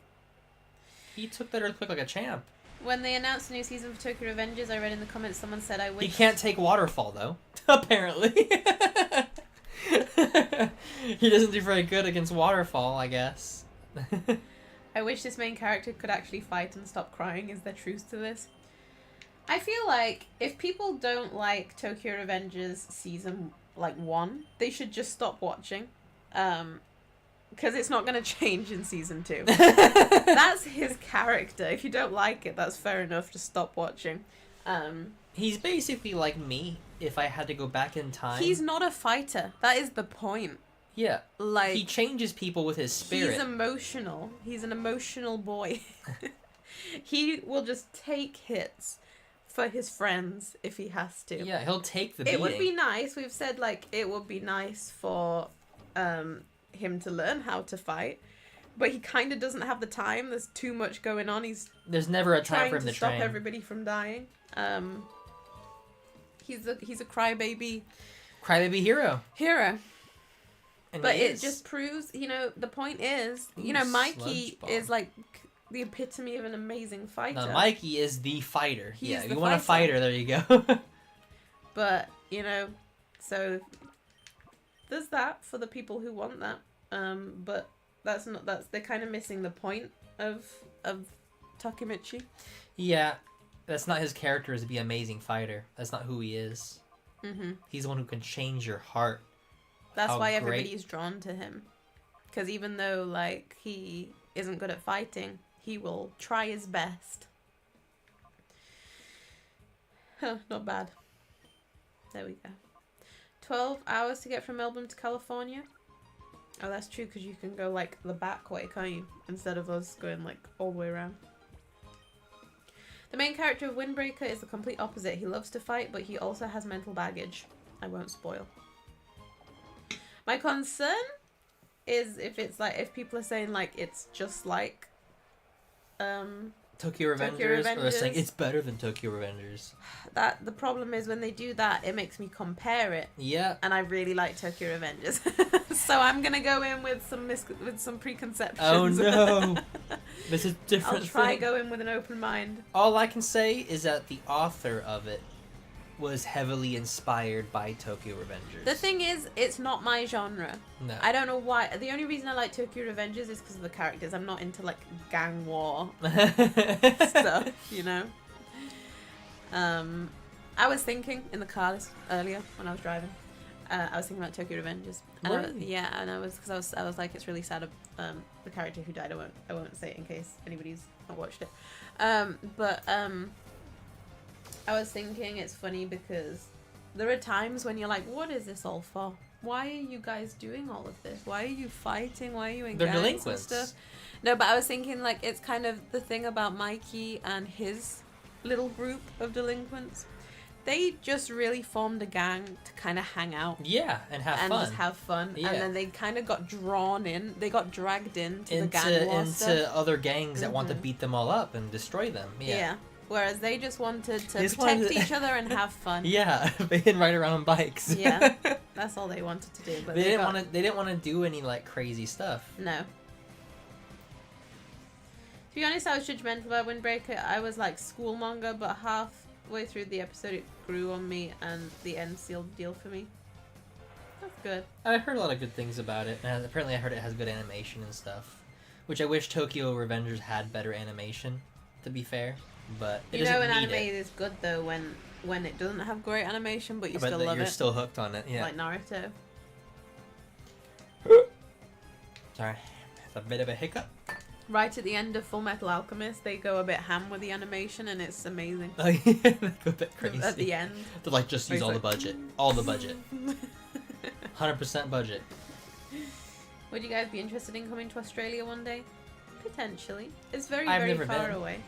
He took that earthquake like a champ. When they announced a new season for Tokyo Revengers, I read in the comments someone said I wish... He can't take waterfall, though. Apparently. He doesn't do very good against waterfall, I guess. I wish this main character could actually fight and stop crying. Is there truth to this? I feel like if people don't like Tokyo Revengers season 1, they should just stop watching. Because it's not going to change in season 2. That's his character. If you don't like it, that's fair enough. Just stop watching. He's basically like me if I had to go back in time. He's not a fighter. That is the point. Yeah. Like, he changes people with his spirit. He's emotional. He's an emotional boy. He will just take hits for his friends if he has to. Yeah, he'll take the beating. It would be nice. We've said, it would be nice for him to learn how to fight. But he kind of doesn't have the time. There's too much going on. There's never a time for him to stop train. Everybody from dying. He's a crybaby. Crybaby hero. And but it just proves, the point is, Mikey is the epitome of an amazing fighter. No, Mikey is the fighter. He's you want a fighter, there you go. But, so there's that for the people who want that. But they're kind of missing the point of Takemichi. Yeah, that's not his character, is to be an amazing fighter. That's not who he is. Mm-hmm. He's the one who can change your heart. That's why everybody's drawn to him. Because even though, he isn't good at fighting, he will try his best. Huh, not bad. There we go. 12 hours to get from Melbourne to California. Oh, that's true, because you can go, like, the back way, can't you? Instead of us going, like, all the way around. The main character of Windbreaker is the complete opposite. He loves to fight, but he also has mental baggage. I won't spoil. My concern is if it's, like, if people are saying, like, it's just like, Tokyo Revengers, or they're saying it's better than Tokyo Revengers. That the problem is when they do that, it makes me compare it. Yeah. And I really like Tokyo Revengers, so I'm gonna go in with some preconceptions. Oh no, this is different. I'll try go in with an open mind. All I can say is that the author of it was heavily inspired by Tokyo Revengers. The thing is, it's not my genre. No. I don't know why. The only reason I like Tokyo Revengers is because of the characters. I'm not into, like, gang war stuff, you know? I was thinking in the car earlier when I was driving. I was thinking about Tokyo Revengers. And Really? and I was like, it's really sad. The character who died. I won't say it in case anybody's not watched it. I was thinking it's funny because there are times when you're like, what is this all for? Why are you guys doing all of this? Why are you fighting? Why are you in They're gangs and delinquents. stuff? No, but I was thinking, like, it's kind of the thing about Mikey and his little group of delinquents. They just really formed a gang to kind of hang out. Yeah, and have fun. Just have fun. Yeah. And then they kind of got drawn in. They got dragged into the gang war stuff. Into other gangs that want to beat them all up and destroy them. Yeah. Whereas they just wanted to Just protect wanted to- each other and have fun. Yeah, they didn't ride around on bikes. Yeah, that's all they wanted to do. But They didn't want to do any like crazy stuff. No. To be honest, I was judgmental about Windbreaker. I was like schoolmonger, but halfway through the episode it grew on me and the end sealed the deal for me. That's good. I heard a lot of good things about it, and apparently I heard it has good animation and stuff. Which I wish Tokyo Revengers had better animation, to be fair. But it You know, doesn't an need anime is good though when it doesn't have great animation, but you but still that love you're it. still hooked on it, yeah. Like Naruto. Sorry, it's a bit of a hiccup. Right at the end of Full Metal Alchemist, they go a bit ham with the animation, and it's amazing. Oh yeah, they go a bit crazy. At the end. They're like, just use all the budget. All the budget. 100% budget. Would you guys be interested in coming to Australia one day? Potentially. It's very, I've very never far been. away.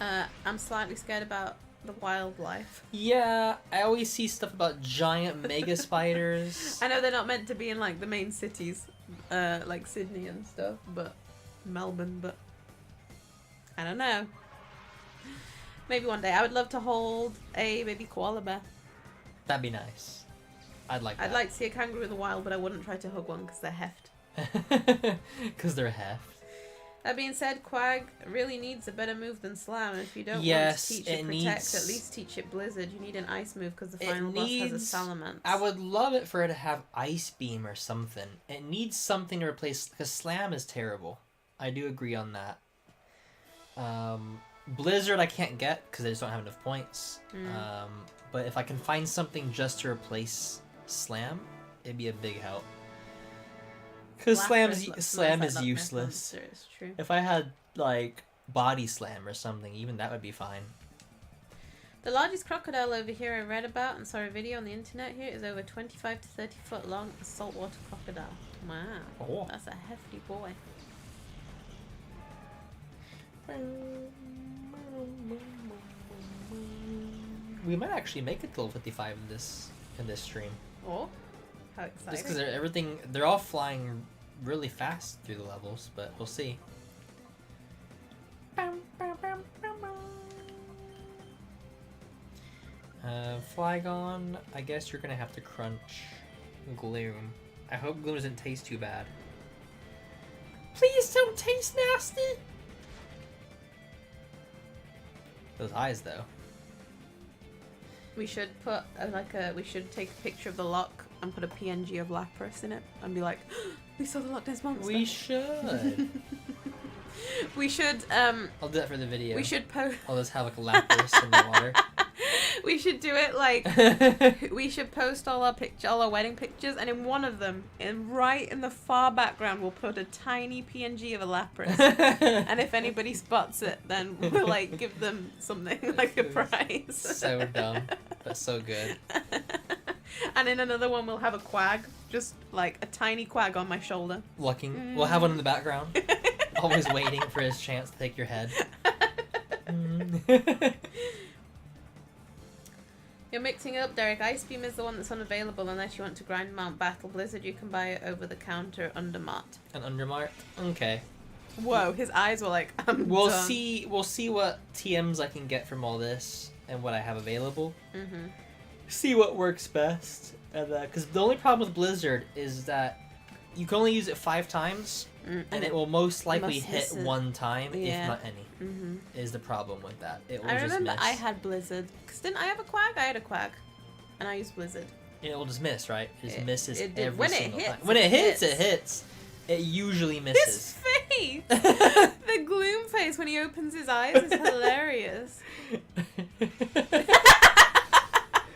I'm slightly scared about the wildlife. Yeah, I always see stuff about giant mega spiders. I know they're not meant to be in, like, the main cities, like Sydney and stuff, but Melbourne, but I don't know. Maybe one day. I would love to hold a baby koala bear. That'd be nice. I'd like that. I'd like to see a kangaroo in the wild, but I wouldn't try to hug one because they're heft. Because they're heft. That being said, Quag really needs a better move than Slam. And if you don't want Yes, to teach it it Protect, needs- at least teach it Blizzard. You need an ice move because the It final boss has a needs- Salamence. I would love it for it to have Ice Beam or something. It needs something to replace, because Slam is terrible. I do agree on that. Blizzard I can't get because I just don't have enough points. But if I can find something just to replace Slam, it'd be a big help. Because Slam is useless. It's true. If I had like Body Slam or something, even that would be fine. The largest crocodile over here I read about and saw a video on the internet here is over 25 to 30 foot long, a saltwater crocodile. Wow. Oh. That's a hefty boy. We might actually make it to level 55 in this stream. Oh, how exciting. Just because they're all flying really fast through the levels, but we'll see. Flygon, I guess you're gonna have to crunch Gloom. I hope Gloom doesn't taste too bad. Please don't taste nasty! Those eyes, though. We should put we should take a picture of the lock and put a PNG of Lapras in it and be like, we saw the Loch Ness monster. We should. We should I'll do that for the video. we should post I'll just have like a Lapras in the water. We should do it like we should post all our wedding pictures, and in one of them, right in the far background, we'll put a tiny PNG of a Lapras. And if anybody spots it, then we'll like give them something like a prize. So dumb, but so good. And in another one, we'll have a quag, just like a tiny quag on my shoulder. Looking, we'll have one in the background, always waiting for his chance to take your head. You're mixing it up, Derek. Ice Beam is the one that's unavailable unless you want to grind Mount Battle Blizzard. You can buy it over the counter under Mart. An Undermart? Okay. Whoa, his eyes were like, We'll done. see what TMs I can get from all this and what I have available. Mm-hmm. See what works best. Because the only problem with Blizzard is that you can only use it 5 times, and it will most likely hit one time, if not any. Mm-hmm. Is the problem with that. It will I just remember miss. I had Blizzard. Because didn't I have a quag? I had a quag. And I used Blizzard. It will just miss, right? It just misses it did. every When it single hits, time. When it hits, it it hits. It usually His misses. face! The gloom face when he opens his eyes is hilarious.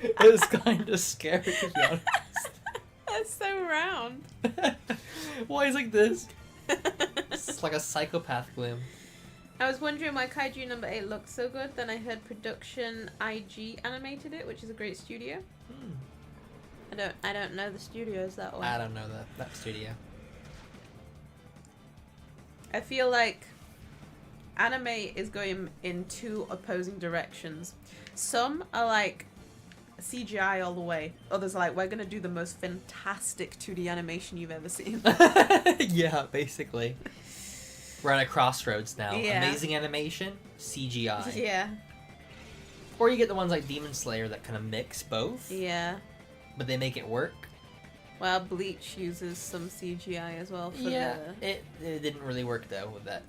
It was kind of scary, to be honest. That's so round. Why is like this? It's like a psychopath gloom. I was wondering why Kaiju number 8 looked so good. Then I heard Production IG animated it, which is a great studio. I don't know the studios that well. I don't know that studio. I feel like anime is going in 2 opposing directions. Some are like CGI all the way. Others are like, we're gonna do the most fantastic 2D animation you've ever seen. Yeah, basically. We're at a crossroads now. Yeah. Amazing animation, CGI. Yeah. Or you get the ones like Demon Slayer that kind of mix both, Yeah. but they make it work. Well, Bleach uses some CGI as well for It didn't really work though with that.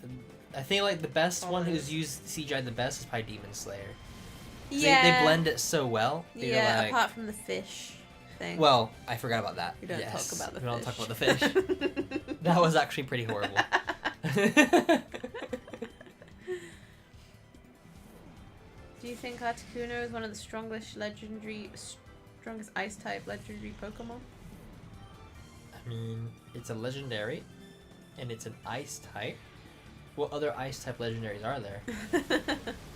I think like the best one who's used CGI the best is probably Demon Slayer. They blend it so well. Yeah, like, apart from the fish thing. well, I forgot about that. We don't talk about the we don't fish. talk about the fish. That was actually pretty horrible. Do you think Articuno is one of the strongest ice type legendary Pokemon? I mean, it's a legendary, and it's an ice type. What other ice type legendaries are there?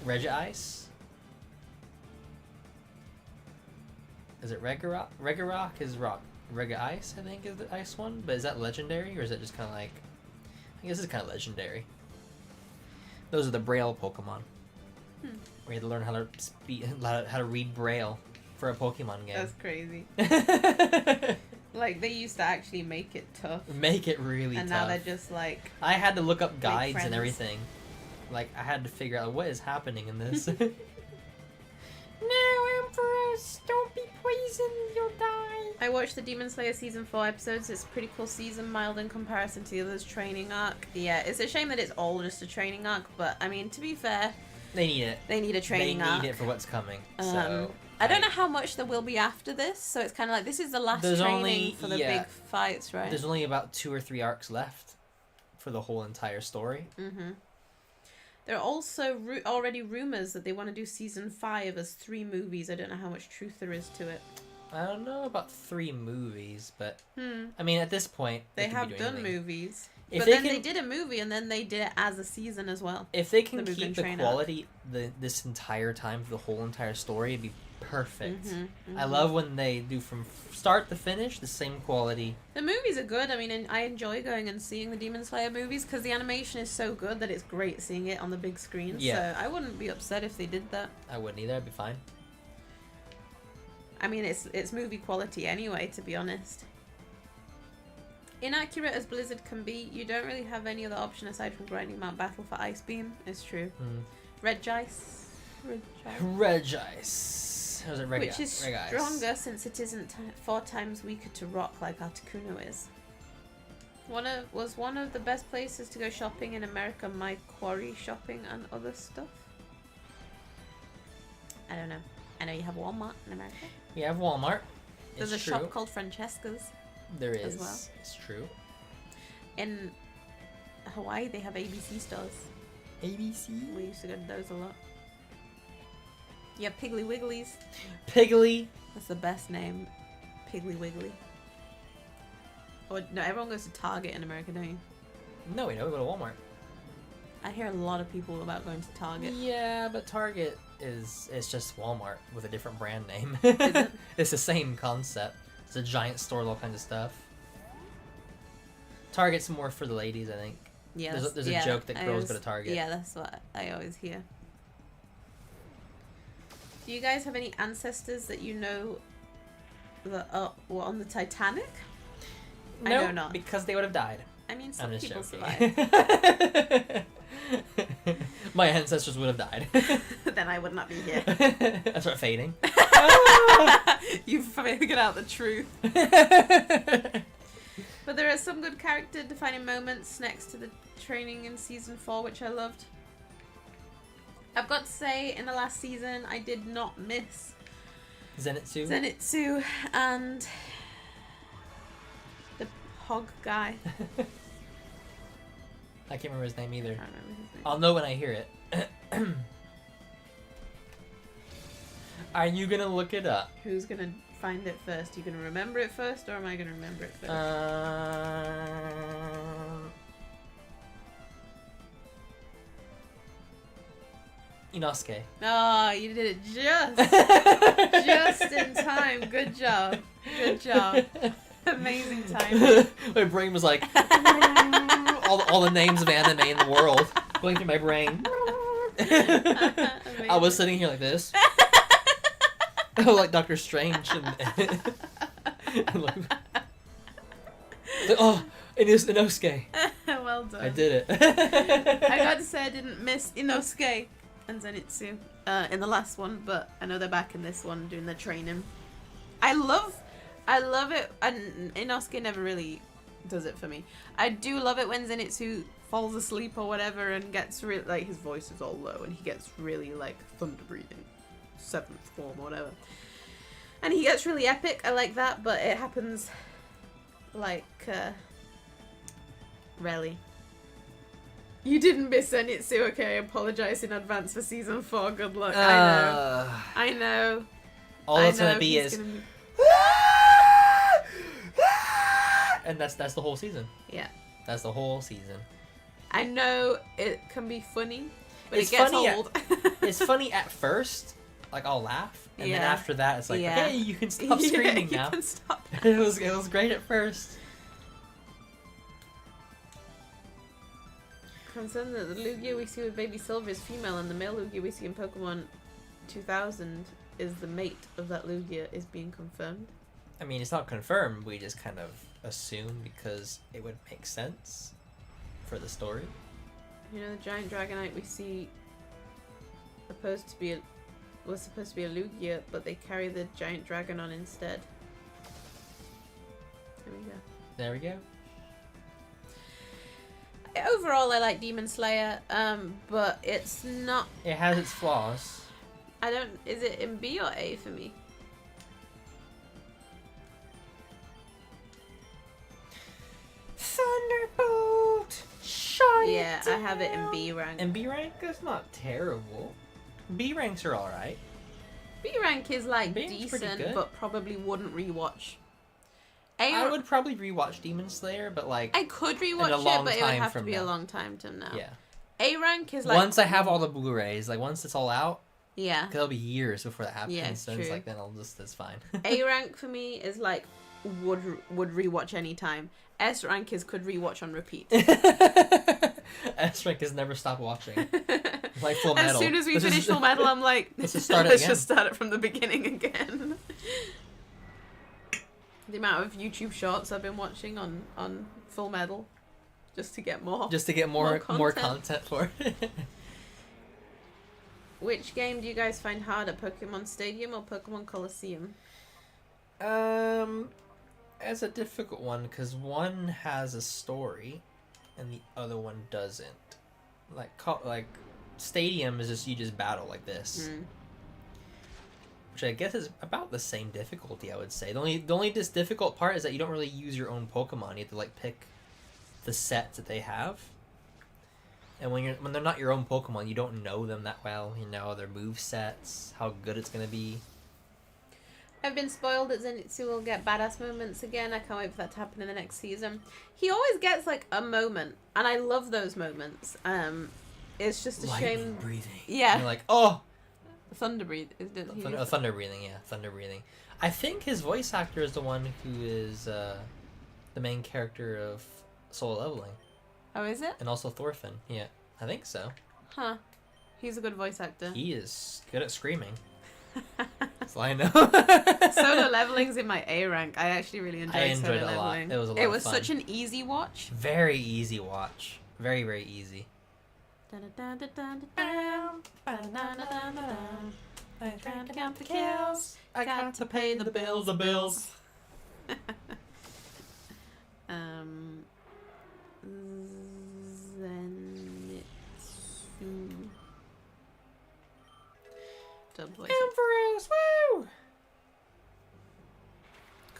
Regice? Is it Regirock? Regirock is rock. Regice, I think, is the ice one. But is that legendary, or is it just kind of like... I guess it's kind of legendary. Those are the Braille Pokemon. Where you have to learn how to how to read Braille for a Pokemon game. That's crazy. Like, they used to actually make it tough. Make it really tough. And now they're just like... I had to look up guides friends. and everything. Like, I had to figure out what is happening in this. No, Empress! Don't be poisoned, you'll die! I watched the Demon Slayer Season 4 episodes. It's a pretty cool season, mild in comparison to the others' training arc. Yeah, it's a shame that it's all just a training arc, but, I mean, to be fair... They need it. They need a training arc. They need it for what's coming, so... I don't know how much there will be after this, so it's kind of like, this is the last training for the big fights, right? There's only about 2 or 3 arcs left for the whole entire story. Mm-hmm. There are also already rumors that they want to do Season 5 as 3 movies. I don't know how much truth there is to it. I don't know about 3 movies, but... I mean, at this point, they have done movies. If but then they did a movie, and then they did it as a season as well. If they can keep the quality this entire time for the whole entire story, it'd be perfect. I love when they do from start to finish the same quality. The movies are good. I mean, and I enjoy going and seeing the Demon Slayer movies because the animation is so good that it's great seeing it on the big screen. Yeah. So I wouldn't be upset if they did that. I wouldn't either. I'd be fine. I mean, it's movie quality anyway, to be honest. Inaccurate as Blizzard can be, you don't really have any other option aside from grinding Mount Battle for Ice Beam. It's true. Regice. Which is stronger since it isn't 4 times weaker to rock like Articuno is. Was one of the best places to go shopping in America my quarry shopping and other stuff? I don't know. I know you have Walmart in America. We have Walmart. There's a shop called Francesca's. There is. As well. It's true. In Hawaii, they have ABC stores. ABC? We used to go to those a lot. Yeah, Piggly Wigglies. Piggly. That's the best name. Piggly Wiggly. Or no, everyone goes to Target in America, don't you? No, we go to Walmart. I hear a lot of people about going to Target. Yeah, but Target is just Walmart with a different brand name. Is it? It's the same concept. It's a giant store with all kinds of stuff. Target's more for the ladies, I think. Yeah, There's a joke that girls go to Target. Yeah, that's what I always hear. Do you guys have any ancestors that you know that were on the Titanic? No, I know not. because they would have died. I mean, some I'm just people joking. survive. My ancestors would have died. Then I would not be here. I start fading. You've figured out the truth. But there are some good character defining moments next to the training in season 4, which I loved. I've got to say, in the last season, I did not miss Zenitsu and the hog guy. I can't remember his name either. I don't remember his name. I'll know when I hear it. Are you gonna look it up? Who's gonna find it first? You gonna remember it first, or am I gonna remember it first? Inosuke. Oh, you did it just in time. Good job. Good job. Amazing timing. My brain was like all the names of anime in the world going through my brain. I was sitting here like this. Like Doctor Strange and like, oh, it is Inosuke. Well done. I did it. I got to say I didn't miss Inosuke and Zenitsu in the last one, but I know they're back in this one doing their training. I love it, and Inosuke never really does it for me. I do love it when Zenitsu falls asleep or whatever and gets really, like, his voice is all low and he gets really, like, thunder breathing, 7th form or whatever. And he gets really epic, I like that, but it happens, like, rarely. You didn't miss Zenitsu, okay, I apologise in advance for season 4, good luck, I know. All it's gonna be is... And that's the whole season. Yeah. That's the whole season. I know it can be funny, but It's it gets funny old. It's funny at first, like I'll laugh, and then Yeah. after that it's like, Yeah. okay, you can stop screaming you now. Can stop. It was great at first. Confirmed that the Lugia we see with Baby Silver is female, and the male Lugia we see in Pokemon 2000 is the mate of that Lugia is being confirmed. I mean, it's not confirmed. We just kind of assume because it would make sense for the story. You know, the giant Dragonite we see was supposed to be a Lugia, but they carry the giant dragon on instead. There we go. There we go. Overall, I like Demon Slayer, but it's not. It has its flaws. I don't. Is it in B or A for me? Thunderbolt! Shine Yeah, I have it in B rank. And B rank is not terrible. B ranks are alright. B rank is like B rank's pretty decent, good. but probably wouldn't rewatch. I would probably rewatch Demon Slayer, but like I could in rewatch a long it, but it would time have to from be a now. long time from now. yeah. A rank is like Once I have all the Blu-rays, like once it's all out, yeah. because it'll be years before that happens. Yeah, it's so it's true. like then it's fine. A rank for me is like would rewatch any time. S rank is could rewatch on repeat. S rank has never stopped watching. Like Full Metal. As soon as we Let's finish just- Full Metal, I'm like, let's just start it let's again. just start it from the beginning again. The amount of YouTube shorts I've been watching on Full Metal, just to get more. Just to get more More content for it. Which game do you guys find harder, Pokemon Stadium or Pokemon Colosseum? As a difficult one, because one has a story, and the other one doesn't. Like Stadium is just you just battle like this, which I guess is about the same difficulty. I would say the only difficult part is that you don't really use your own Pokemon. You have to like pick the sets that they have. And when they're not your own Pokemon, you don't know them that well. You know their move sets, how good it's gonna be. I've been spoiled that Zenitsu will get badass moments again. I can't wait for that to happen in the next season. He always gets like a moment, and I love those moments. It's just a shame. Breathing. Yeah. And you're like, oh. Thunder breathe. Thunder breathing. Yeah, thunder breathing. I think his voice actor is the one who is the main character of Soul Leveling. Oh, is it? And also Thorfinn. Yeah, I think so. Huh. He's a good voice actor. He is good at screaming. That's all I know. Solo leveling's in my A rank. I actually really enjoyed Solo it a lot. Leveling. It was a lot It was of fun. such an easy watch. Very easy watch. Very, very easy. I trying to count the kills. I got to pay the bills. The bills. Zenitsu. Dub voice. Emperors, woo!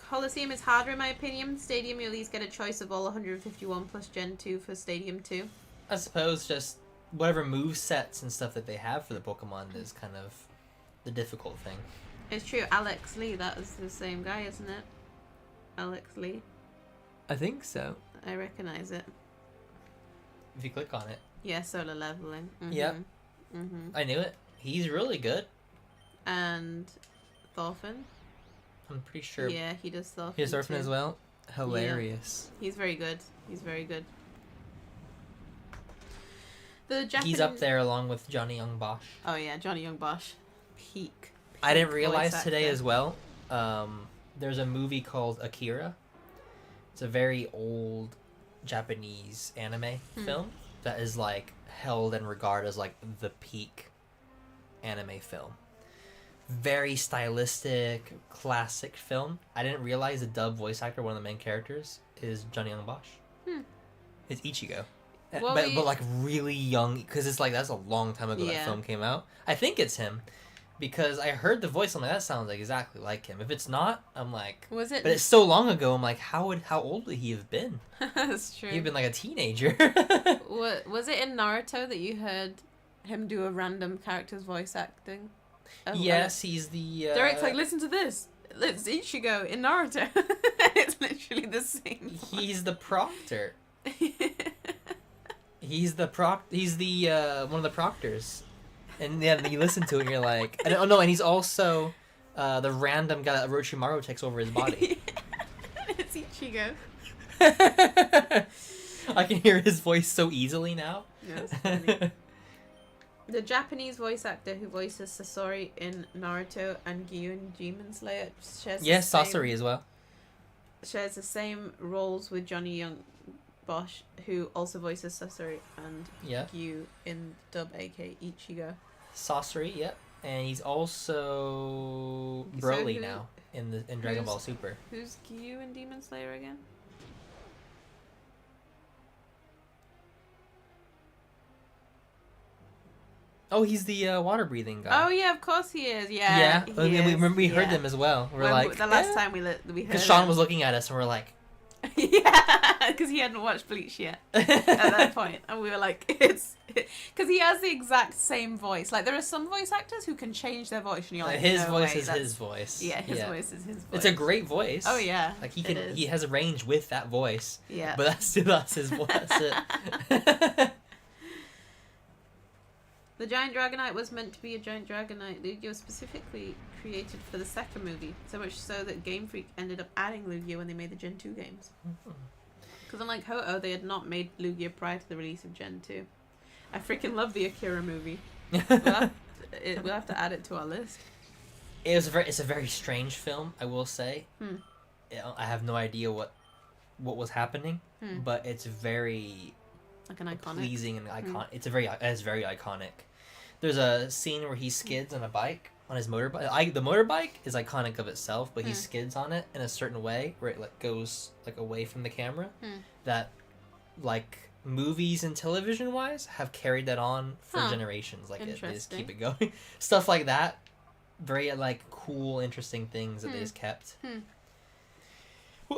Colosseum is harder in my opinion. Stadium, you at least get a choice of all 151 plus Gen 2 for Stadium 2. I suppose just whatever move sets and stuff that they have for the Pokemon is kind of the difficult thing. It's true, Alex Lee, that is the same guy, isn't it? Alex Lee. I think so. I recognize it. If you click on it. Yeah, solo leveling. Yep. I knew it. He's really good. And Thorfinn. I'm pretty sure. Yeah, he does Thorfinn. He's Thorfinn too. as well. Hilarious. Yeah. He's very good. He's very good. The Japanese... He's up there along with Johnny Young Bosch. Oh yeah, Johnny Young Bosch. Peak. I didn't realize voice today actor. as well. There's a movie called Akira. It's a very old Japanese anime film that is like held and regarded as like the peak anime film. Very stylistic, classic film. I didn't realize the dub voice actor, one of the main characters, is Johnny Young Bosch. It's Ichigo. Well, but like really young, because it's like that's a long time ago that Yeah. film came out. I think it's him, because I heard the voice. I'm like, that sounds like exactly like him. If it's not, I'm like, Was it? but it's so long ago. I'm like, how old would he have been? That's true. He'd been like a teenager. Was it in Naruto that you heard him do a random character's voice acting? Oh, Yes, he's the. Derek's like, listen to this. It's Ichigo in Naruto. It's literally the same. He's the proctor. He's the one of the proctors, and yeah, you listen to it and you're like, and, oh no, and he's also the random guy that Orochimaru takes over his body. It's Ichigo. I can hear his voice so easily now. Yeah, that's funny. The Japanese voice actor who voices Sasori in Naruto and Gyu in Demon Slayer shares Yes, Sasori as well. shares the same roles with Johnny Young Bosch, who also voices Sasori and Yeah, Gyu in dub, aka Ichigo. Sasori. Yep, and he's also So Broly who- now in Dragon who's- Ball Super. Who's Gyu in Demon Slayer again? Oh, he's the water breathing guy. Oh yeah, of course he is. Yeah. yeah. he We is, remember we heard yeah. them as well. We're When like the last time we heard because Sean him. was looking at us and we're like. Yeah, because he hadn't watched Bleach yet at that point, and we were like, it's because he has the exact same voice. Like there are some voice actors who can change their voice, and you're like, his no voice way, is that's- his voice. Yeah, his voice is his voice. It's a great voice. Oh yeah, Like he it can, is. he has a range with that voice. Yeah, But that's his voice. That's it. The giant Dragonite was meant to be a giant Dragonite. Lugia was specifically created for the second movie, so much so that Game Freak ended up adding Lugia when they made the Gen 2 games. Because unlike Ho-Oh, they had not made Lugia prior to the release of Gen 2. I freaking love the Akira movie. We'll have to add it to our list. It's a very strange film, I will say. I have no idea what was happening, but it's very Like an iconic. pleasing and iconic. It's very iconic. There's a scene where he skids on a bike, on his motorbike. The motorbike is iconic of itself, but he skids on it in a certain way where it like goes like away from the camera. That like movies and television wise have carried that on for generations. Like they just keep it going. Stuff like that. Very like cool, interesting things that they just kept.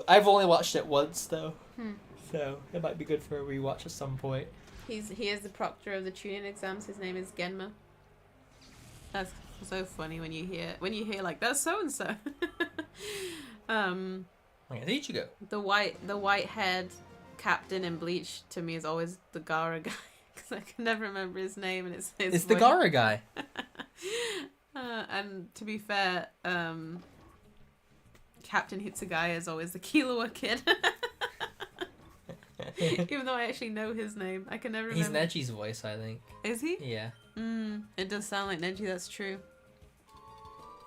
I've only watched it once though, so it might be good for a rewatch at some point. He is the proctor of the tuning exams. His name is Genma. That's so funny when you hear like that's so and so. Wait, Ichigo. The white haired captain in Bleach to me is always the Gara guy because I can never remember his name and it's his It's the Gara guy. And to be fair, Captain Hitsugaya is always the Killua kid. Even though I actually know his name, I can never remember. He's Neji's voice, I think. Is he? Yeah. It does sound like Neji. That's true.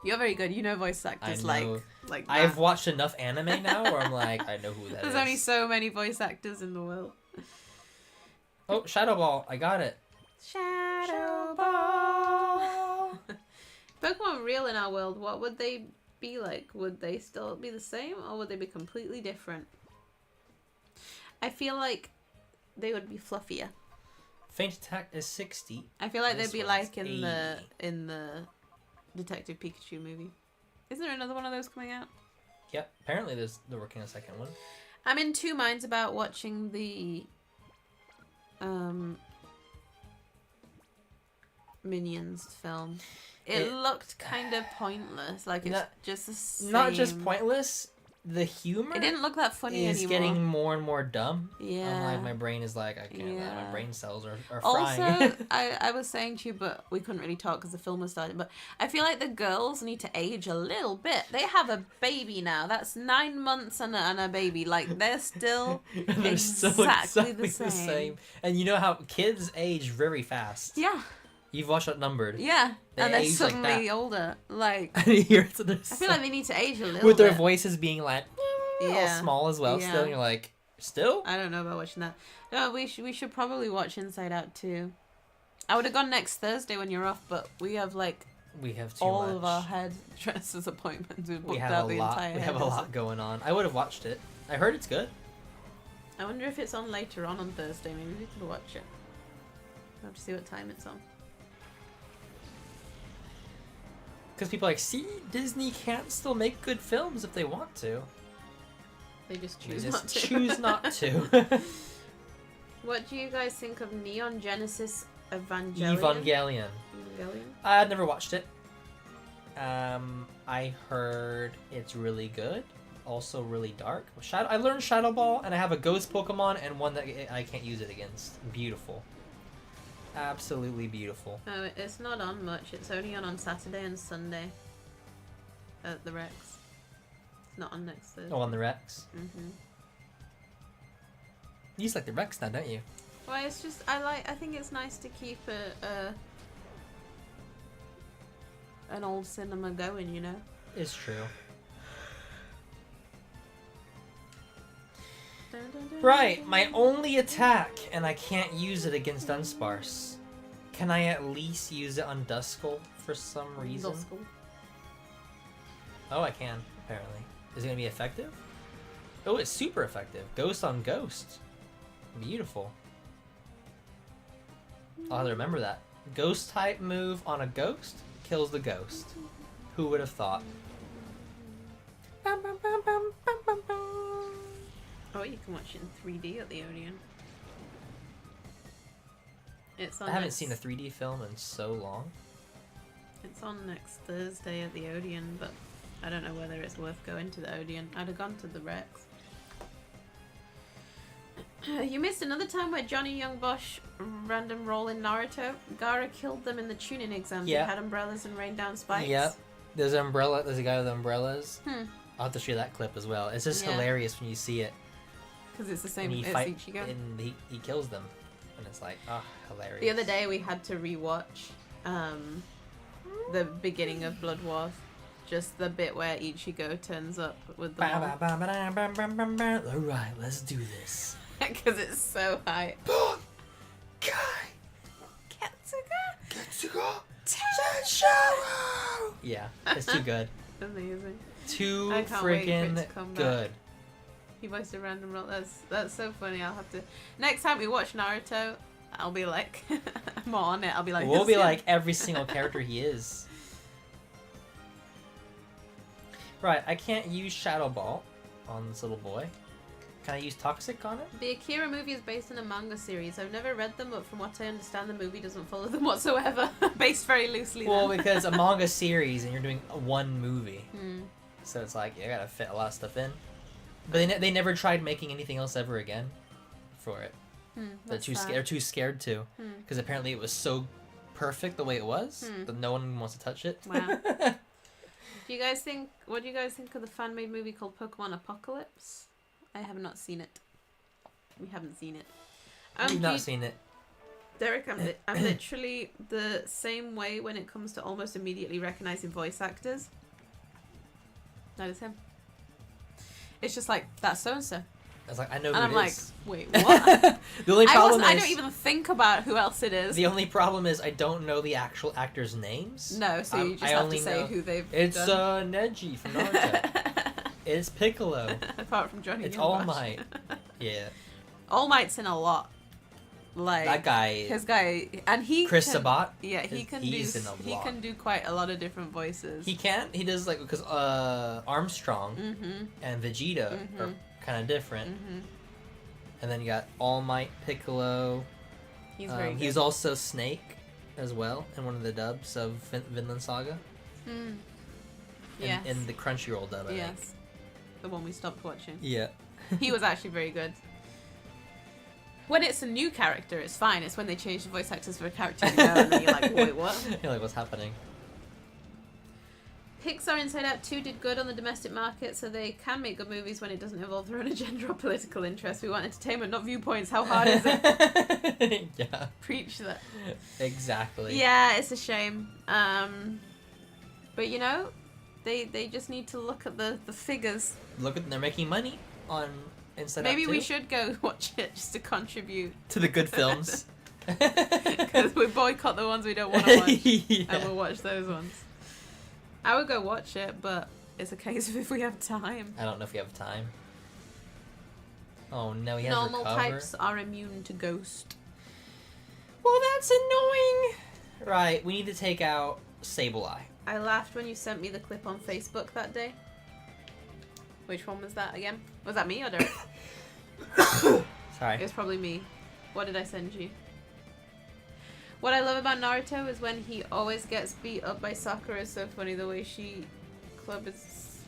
You're very good. You know voice actors I know. like that. I've watched enough anime now where I'm like, I know who that There's is. only so many voice actors in the world. Oh, Shadow Ball. I got it. Shadow Ball. Pokemon real in our world, what would they be like? Would they still be the same or would they be completely different? I feel like they would be fluffier. Faint attack is 60. I feel like This they'd be one's like 80. in the Detective Pikachu movie. Isn't there another one of those coming out? Yep. Apparently they're working on a second one. I'm in two minds about watching the Minions film. It looked kind of pointless. Like it's just the same. Not just pointless. The humor. It didn't look that funny is anymore. getting more and more dumb. Yeah. I'm like, my brain is like, I can't. Yeah. My brain cells are frying. Also, I was saying to you, but we couldn't really talk because the film was starting. But I feel like the girls need to age a little bit. They have a baby now. That's 9 months and a baby. Like they're still They're exactly still the same. And you know how kids age very fast. Yeah. You've watched Outnumbered. Yeah. They and they're age like suddenly that. older. Like I hear it. I feel like they need to age a little with bit. their voices being like all small as well. Yeah. Still, and you're like, still. I don't know about watching that. No, we should probably watch Inside Out too. I would have gone next Thursday when you're off, but we have like We have too all much. of our hairdressers appointments. We've booked We have out a the lot. entire We have a hairdresser. lot going on. I would have watched it. I heard it's good. I wonder if it's on later on Thursday. Maybe we could watch it. We'll have to see what time it's on. Because people are like, see, Disney can't still make good films if they want to. They just They choose just not to. choose not to. What do you guys think of Neon Genesis Evangelion? Evangelion. Evangelion? I've never watched it. I heard it's really good. Also really dark. I learned Shadow Ball, and I have a ghost Pokemon and one that I can't use it against. Beautiful. Absolutely beautiful. Oh, it's not on much. It's only on Saturday and Sunday. At the Rex. It's not on next Thursday. Oh, on the Rex. Mm-hmm. You just like the Rex now, don't you? Well, it's just I think it's nice to keep an old cinema going, you know. It's true. Right, my only attack, and I can't use it against Dunsparce. Can I at least use it on Duskull for some reason? Duskull. Oh, I can, apparently. Is it going to be effective? Oh, it's super effective. Ghost on Ghost. Beautiful. I'll have to remember that. Ghost type move on a ghost kills the ghost. Who would have thought? Oh, you can watch it in 3D at the Odeon. It's on I haven't seen a 3D film in so long. It's on next Thursday at the Odeon, but I don't know whether it's worth going to the Odeon. I'd have gone to the Rex. You missed another time where Johnny Young Bosch random roll in Naruto. Gaara killed them in the tuning exams. Yeah. They had umbrellas and rained down spikes. Yep. There's an umbrella. There's a guy with umbrellas. Hmm. I'll have to show you that clip as well. It's just Yeah. hilarious when you see it. Because it's the same When he as fight Ichigo. and he kills them, and it's like, oh, hilarious. The other day we had to rewatch the beginning of Blood Wars. Just the bit where Ichigo turns up with the mom. Alright, let's do this. Because it's so high. Yeah, it's too good. Amazing. Too I can't wait for it freaking to come back. good. He voiced a random role. That's so funny. I'll have to. Next time we watch Naruto, I'll be like, I'm on it. I'll be like, We'll "This be is-" like every single character he is. Right, I can't use Shadow Ball on this little boy. Can I use toxic on it? The Akira movie is based on a manga series. I've never read them, but from what I understand, the movie doesn't follow them whatsoever. Based very loosely. Well, then. because a manga series and you're doing one movie, Hmm. so it's like you gotta fit a lot of stuff in. But they never tried making anything else ever again for it. They're too scared to, because apparently it was so perfect the way it was that no one wants to touch it. Wow. Do you guys think? What do you guys think of the fan-made movie called Pokemon Apocalypse? I have not seen it. We haven't seen it. You've not seen it. Derek, I'm literally the same way when it comes to almost immediately recognizing voice actors. That is him. It's just like, that's so-and-so. I was like, I know and who I'm it like, is. wait, what? The only problem I don't even think about who else it is. The only problem is I don't know the actual actors' names. No, so you just have to say who they've It's done. Neji from Naruto. It's Piccolo. Apart from Johnny It's Youngbosh. All Might. Yeah. All Might's in a lot. Like That guy. his guy, and he Chris can, Sabat. Yeah, he can he's do. in a He lot. can do quite a lot of different voices. He can. He does like because Armstrong and Vegeta are kind of different. And then you got All Might, Piccolo. He's very good. He's also Snake as well in one of the dubs of Vinland Saga. Yes. In the Crunchyroll dub, I think. Yes. The one we stopped watching. Yeah. He was actually very good. When it's a new character, it's fine. It's when they change the voice actors for a character you know, and then you're like, wait, what? You're like, what's happening? Pixar Inside Out 2 did good on the domestic market, so they can make good movies when it doesn't involve their own agenda or political interest. We want entertainment, not viewpoints. How hard is it? Yeah. Preach that. Exactly. Yeah, it's a shame. But you know, they just need to look at the figures. Look at they're making money on Inside Out 2. Maybe we should go watch it just to contribute to the good films. because we boycott the ones we don't want to watch, Yeah. and we'll watch those ones. I would go watch it, but it's a case of if we have time. I don't know if we have time. Oh no, he has Normal recover. types are immune to ghost. Well, that's annoying. Right, we need to take out Sableye. I laughed when you sent me the clip on Facebook that day. Which one was that again? Was that me or Derek? Sorry. It was probably me. What did I send you? What I love about Naruto is when he always gets beat up by Sakura. It's so funny the way she clubs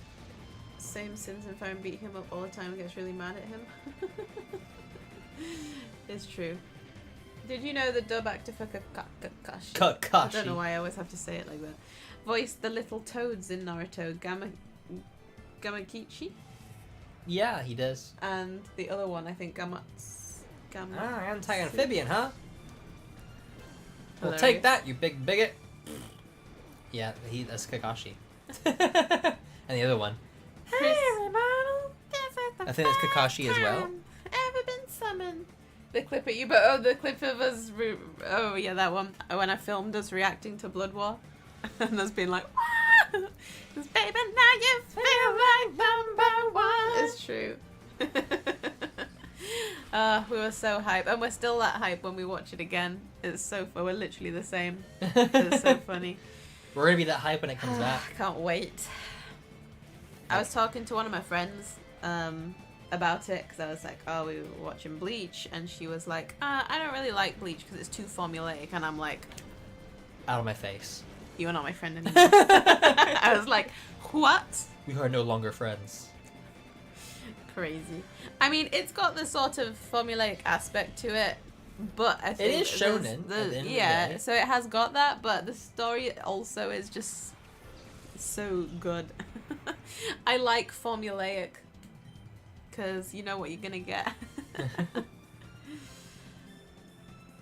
same sins and fire and beat him up all the time and gets really mad at him. It's true. Did you know the dub actor for Kakashi? Kakashi. I don't know why I always have to say it like that. Voiced the little toads in Naruto, Gamakichi, Yeah, he does. and the other one I think Gama. Anti-amphibian, huh? Well, Hilarious. take that, you big bigot. Yeah, that's Kakashi. And the other one. Chris- I think that's Kakashi as well. Ever been summoned? The clip at you, but the clip of us. Oh yeah, that one. When I filmed us reacting to Blood War, and us being like, "Wah! 'Cause baby, now you feel like number one." It's true. We were so hyped, and we're still that hype when we watch it again. It's so fun. We're literally the same. It's so funny. We're gonna be that hype when it comes back. Can't wait. I was talking to one of my friends about it because I was like, oh, we were watching Bleach, and she was like, I don't really like Bleach because it's too formulaic, and I'm like, Out of my face. you are not my friend anymore. I was like, what? We are no longer friends. Crazy. I mean, it's got the sort of formulaic aspect to it, but I think It is shonen at the end of the yeah, day. so it has got that, but the story also is just so good. I like formulaic because you know what you're gonna get.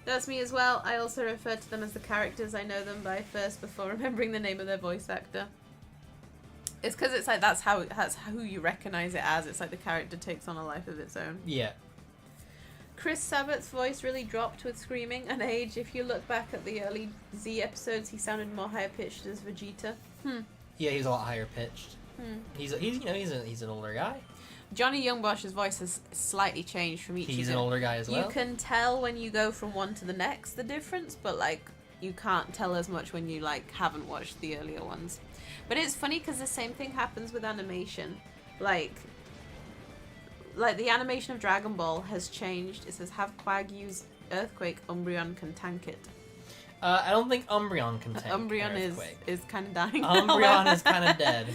That's me as well. I also refer to them as the characters I know them by first before remembering the name of their voice actor. It's because it's like that's who you recognize it as. It's like the character takes on a life of its own. Yeah. Chris Sabat's voice really dropped with screaming and age. If you look back at the early Z episodes, he sounded more higher pitched as Vegeta. Yeah, he's a lot higher pitched. He's an older guy. Johnny Youngbosh's voice has slightly changed from each. He's of an them. older guy as well. You can tell when you go from one to the next the difference, but like you can't tell as much when you like haven't watched the earlier ones. But it's funny because the same thing happens with animation. Like like the animation of Dragon Ball has changed. It says have Quag use Earthquake, Umbreon can tank it. I don't think Umbreon can tank Umbreon Earthquake. is kind of dying. Umbreon is kind of dead.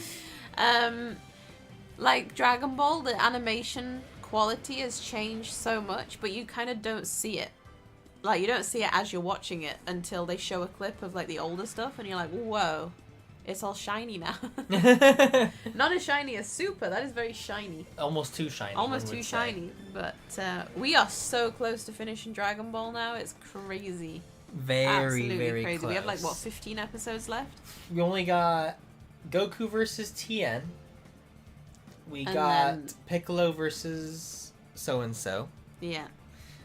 Like Dragon Ball, the animation quality has changed so much, but you kind of don't see it. Like, you don't see it as you're watching it until they show a clip of, like, the older stuff, and you're like, whoa, it's all shiny now. Not as shiny as Super, that is very shiny. Almost too shiny. Almost too shiny, but we are so close to finishing Dragon Ball now, it's crazy. Very, very crazy. close. We have, like, what, 15 episodes left? We only got Goku versus Tien. We And got then- Piccolo versus so-and-so. Yeah.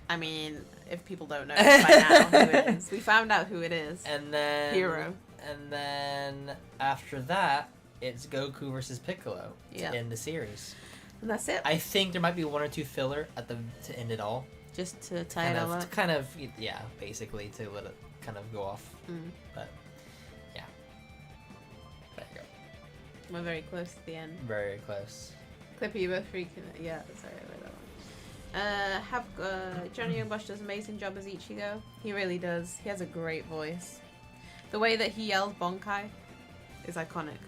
I mean, if people don't know by now who it is. We found out who it is. And then... Hero. And then after that, it's Goku versus Piccolo Yeah. in the series. And that's it. I think there might be one or two filler to end it all. Just to tie it all up. Kind of, yeah, basically to let it kind of go off. But, yeah. There you go. We're very close to the end. Very close. Clippy, you both freaking... Yeah, sorry about that one. Johnny Youngbosh does an amazing job as Ichigo. He really does. He has a great voice. The way that he yells Bonkai is iconic.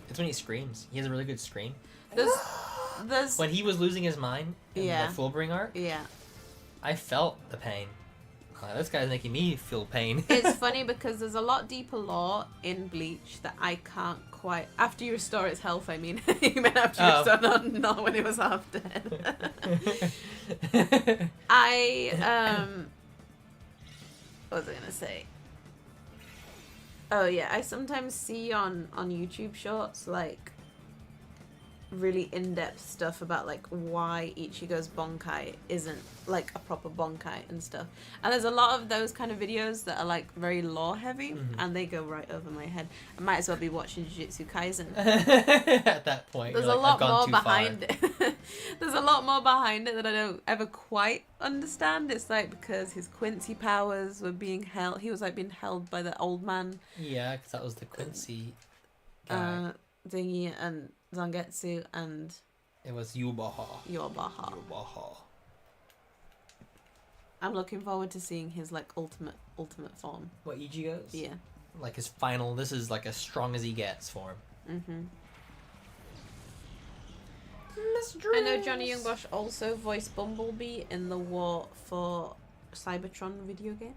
It's when he screams. He has a really good scream. There's When he was losing his mind in Yeah. the Fullbring arc, yeah. I felt the pain. Like, this guy's making me feel pain. It's funny because there's a lot deeper lore in Bleach that I can't quite... After you restore its health, I mean. You meant after you restore, not when it was half dead. What was I going to say? Oh, yeah. I sometimes see on YouTube shorts, like, really in-depth stuff about, like, why Ichigo's Bonkai isn't, like, a proper Bonkai and stuff. And there's a lot of those kind of videos that are, like, very lore-heavy, and they go right over my head. I might as well be watching Jujutsu Kaisen. At that point, There's you're a like, I've lot gone more too behind it. There's a lot more behind it that I don't ever quite understand. It's, like, because his Quincy powers were being held... He was, like, being held by the old man... Yeah, because that was the Quincy guy. Thingy and Zangetsu and It was Yubaha. Yobaha. Yubaha. I'm looking forward to seeing his like ultimate form. What, Ichigo's? Yeah. Like his final, this is like as strong as he gets form. I know Johnny Youngbosh also voiced Bumblebee in the War for Cybertron video game.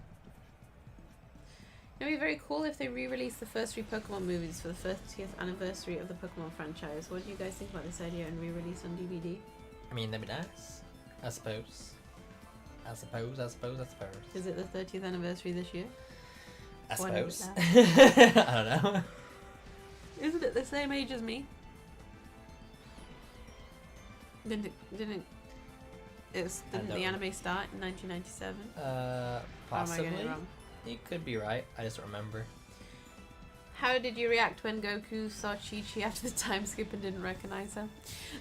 It would be very cool if they re-released the first 3 Pokemon movies for the 30th anniversary of the Pokemon franchise. What do you guys think about this idea and re-release on DVD? I mean, that'd be nice. I suppose. Is it the 30th anniversary this year? I Why not suppose. that? I don't know. Isn't it the same age as me? Didn't the anime start in 1997? Possibly. Or am I getting it wrong? You could be right. I just don't remember. How did you react when Goku saw Chi-Chi after the time skip and didn't recognize her?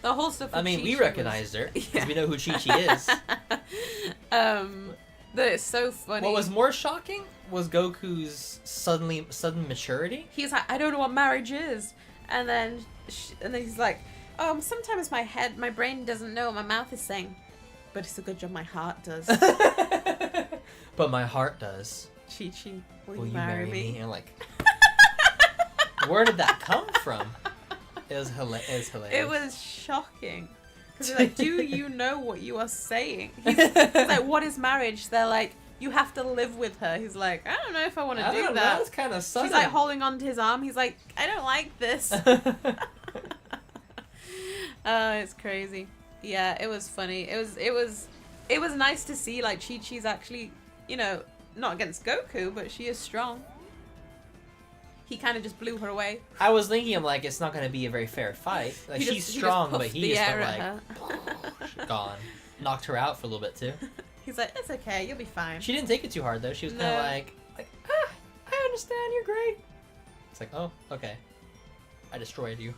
The whole stuff with I mean, we Chi-Chi recognized her because Yeah. we know who Chi-Chi is. That is so funny. What was more shocking was Goku's sudden maturity. He's like, I don't know what marriage is, and then he's like, sometimes my brain doesn't know what my mouth is saying, but it's a good job my heart does. But my heart does. Chi-Chi, Will you marry me? And like, where did that come from? It was hilarious. It was shocking. Because they're like, do you know what you are saying? He's like, what is marriage? They're like, you have to live with her. He's like, I don't know if I want to do that. That's kind of sudden. She's like holding on to his arm. He's like, I don't like this. It's crazy. Yeah, it was funny. It was nice to see like Chi-Chi's actually, not against Goku, but she is strong. He kind of just blew her away. I was thinking, I'm like, it's not going to be a very fair fight. Like, He she's just strong, but puffed he the just air went at like, gone. Knocked her out for a little bit too. He's like, it's okay, you'll be fine. She didn't take it too hard though. She was kind of like, I understand, you're great. It's like, oh, okay. I destroyed you.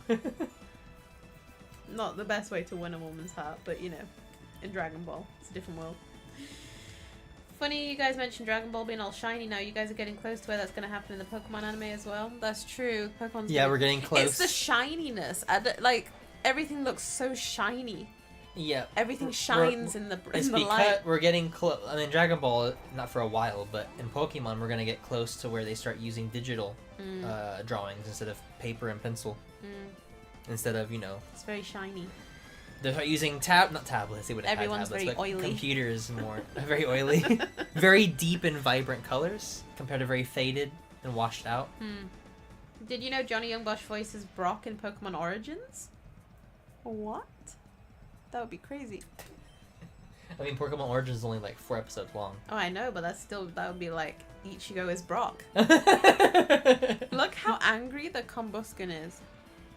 Not the best way to win a woman's heart, but in Dragon Ball, it's a different world. Funny you guys mentioned Dragon Ball being all shiny now. You guys are getting close to where that's going to happen in the Pokemon anime as well. That's true. Pokemon's Yeah, we're getting close. It's the shininess. everything looks so shiny. Yeah. Everything shines in the It's because light. we're getting close. I mean, Dragon Ball, not for a while, but in Pokemon, we're gonna get close to where they start using digital drawings instead of paper and pencil. Instead of, you know, It's very shiny. they start using not tablets. They would have Everyone's tablets, very but oily. computers more very oily, very deep and vibrant colors compared to very faded and washed out. Did you know Johnny Youngbosh voices Brock in Pokemon Origins? What? That would be crazy. I mean, Pokemon Origins is only like 4 episodes long. Oh, I know, but that would be like Ichigo is Brock. Look how angry the Combusken is.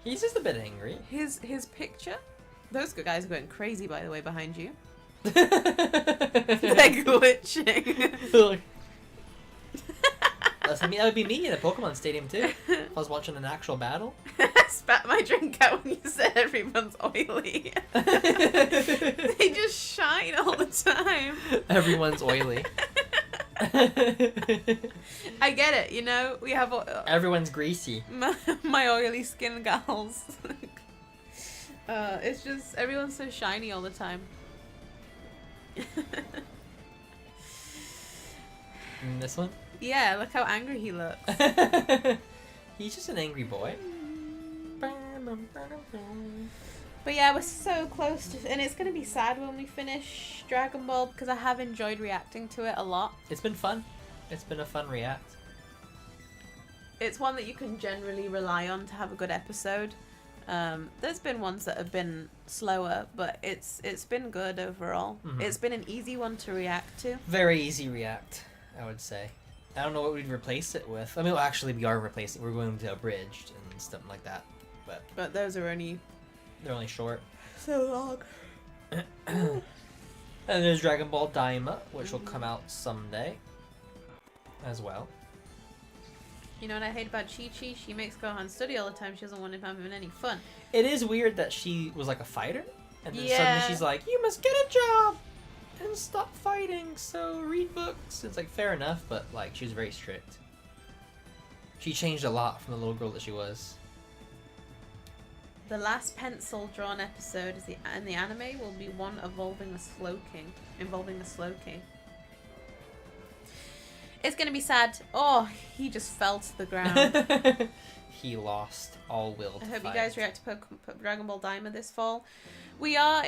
He's just a bit angry. His picture. Those good guys are going crazy, by the way, behind you. They're They're glitching. I mean, that would be me in a Pokemon stadium too. If I was watching an actual battle. I spat my drink out when you said everyone's oily. They just shine all the time. Everyone's oily. I get it, you know? We have Everyone's greasy. my oily skin gals. It's just, everyone's so shiny all the time. And this one? Yeah, look how angry he looks. He's just an angry boy. But yeah, we're so close to, and it's gonna be sad when we finish Dragon Ball because I have enjoyed reacting to it a lot. It's been fun. It's been a fun react. It's one that you can generally rely on to have a good episode. There's been ones that have been slower, but it's been good overall. It's been an easy one to react to. Very easy react, I would say. I don't know what we'd replace it with. I mean, well, actually, we are replacing. We're going to abridged and stuff like that. But those are only... They're only short. So long. And there's Dragon Ball Daima, which will come out someday as well. You know what I hate about Chi-Chi? She makes Gohan study all the time. She doesn't want him having any fun. It is weird that she was like a fighter, and then Yeah. suddenly she's like, "You must get a job and stop fighting. So read books." It's like fair enough, but like she was very strict. She changed a lot from the little girl that she was. The last pencil drawn episode is in the anime will be one involving a Slowking. It's gonna be sad. Oh, he just fell to the ground. He lost all will to I hope fight. you guys react to Dragon Ball Daima this fall. We are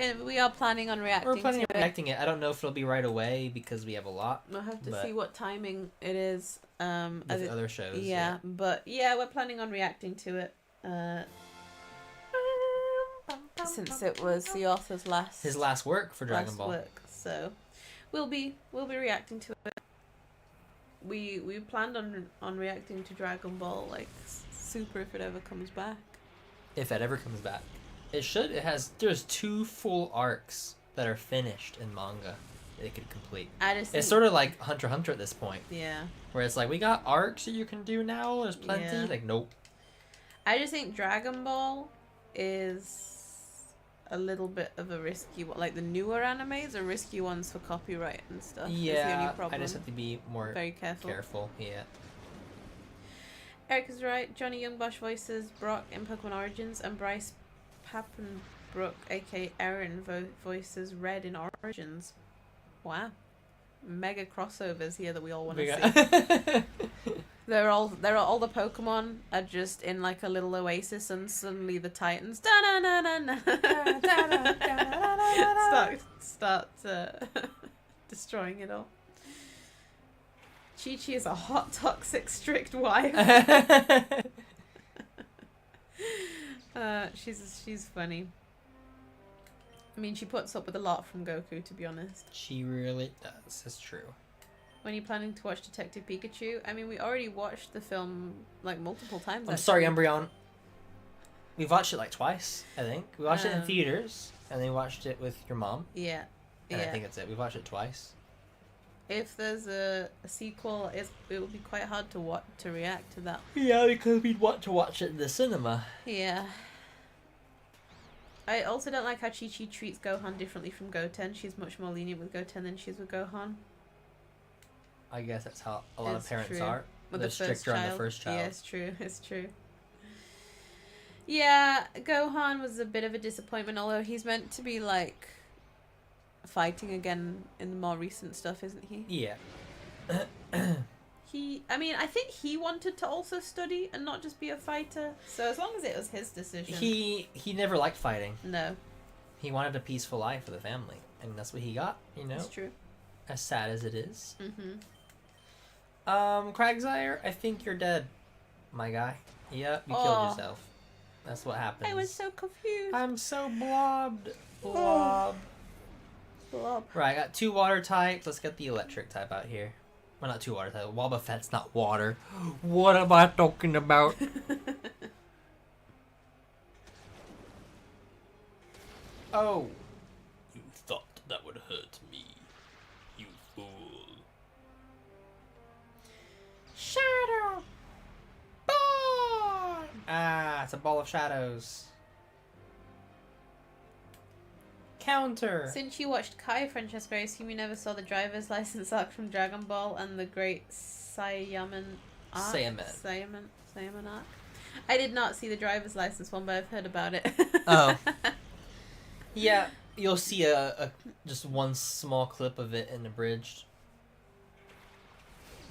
planning on reacting. We're planning to on reacting it. I don't know if it'll be right away because we have a lot. We'll have to see what timing it is. With other shows. Yeah, but yeah, we're planning on reacting to it. Since it was the author's his last work for Dragon Ball. So we'll be reacting to it. We planned on reacting to Dragon Ball like super if it ever comes back. If it ever comes back. It should. There's 2 full arcs that are finished in manga that it could complete. It's sort of like Hunter x Hunter at this point. Yeah. Where it's like, we got arcs that you can do now, there's plenty. Yeah. Like, nope. I just think Dragon Ball is a little bit of a risky one. Like the newer animes are risky ones for copyright and stuff. Yeah, That's the only problem. I just have to be more careful. Yeah. Eric is right. Johnny Youngbosh voices Brock in Pokemon Origins, and Bryce Papenbrook, aka Aaron, voices Red in Origins. Wow. Mega crossovers here that we all want to see. They're all the Pokemon are just in like a little oasis, and suddenly the Titans start destroying it all. Chi-Chi is a hot, toxic, strict wife. She's funny. I mean, she puts up with a lot from Goku, to be honest. She really does. It's true. When are you planning to watch Detective Pikachu? I mean, we already watched the film like multiple times. I'm sorry, Umbreon. We've watched it like twice, I think. We watched it in theaters, and then we watched it with your mom. Yeah. And I think that's it. We've watched it twice. If there's a sequel, it will be quite hard to react to that. Yeah, because we'd want to watch it in the cinema. Yeah. I also don't like how Chi-Chi treats Gohan differently from Goten. She's much more lenient with Goten than she is with Gohan. I guess that's how a lot of parents true. are. With They're the first stricter child. on the first child. Yeah, it's true. It's true. Yeah, Gohan was a bit of a disappointment, although he's meant to be like fighting again in the more recent stuff, isn't he? Yeah. I mean, I think he wanted to also study and not just be a fighter. So as long as it was his decision. He never liked fighting. No. He wanted a peaceful life for the family, and that's what he got, you know? That's true. As sad as it is. Mm-hmm. Craggsire, I think you're dead, my guy. Yep, you killed yourself. That's what happens. I was so confused. I'm so blobbed. Blob. Blob. Right, I got 2 water types. Let's get the electric type out here. Well, not 2 water types. Wobbuffet's not water. What am I talking about? Oh. You thought that would hurt me, you fool. Shadow Ball! Ah, it's a ball of shadows. Counter. Since you watched Kai, Francesco, I assume you never saw the driver's license arc from Dragon Ball and the Great Saiyaman arc? Saiyaman arc? I did not see the driver's license one, but I've heard about it. Oh. Yeah, you'll see a just one small clip of it in Abridged.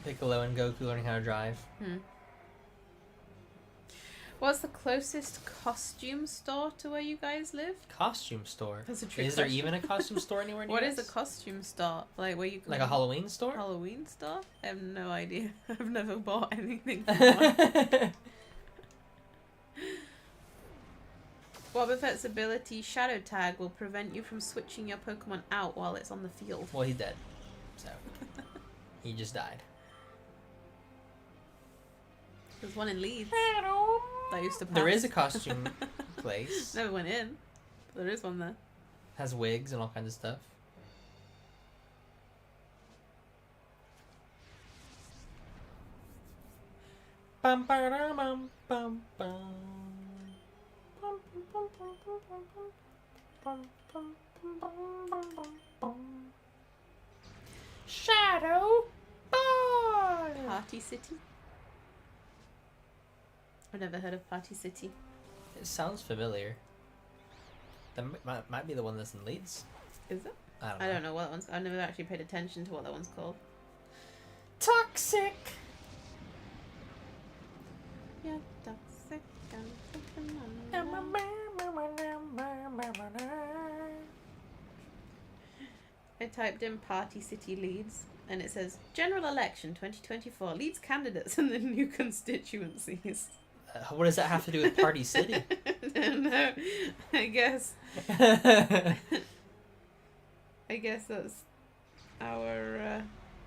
Piccolo and Goku learning how to drive. What's the closest costume store to where you guys live? Costume store? That's a trick Is there question. even a costume store anywhere near What us? is a costume store? Like where you can Like a Halloween store? Halloween store? I have no idea. I've never bought anything from one. Wobbuffet's ability Shadow Tag will prevent you from switching your Pokemon out while it's on the field. Well, he's dead. So, he just died. There's one in Leeds. That used to pass. There is a costume place. Never went in. But there is one there. Has wigs and all kinds of stuff. Bum, ba-da, bum, bum, bum. Bum, bum, bum, bum, bum, bum, bum, bum, bum, bum, bum. Shadow Ball! Party City? I've never heard of Party City. It sounds familiar. That might be the one that's in Leeds. Is it? I I don't know what that one's. I've never actually paid attention to what that one's called. Toxic! Yeah, toxic. I typed in Party City Leeds and it says General Election 2024 Leeds candidates and the new constituencies. What does that have to do with Party City? I don't know. I guess that's our.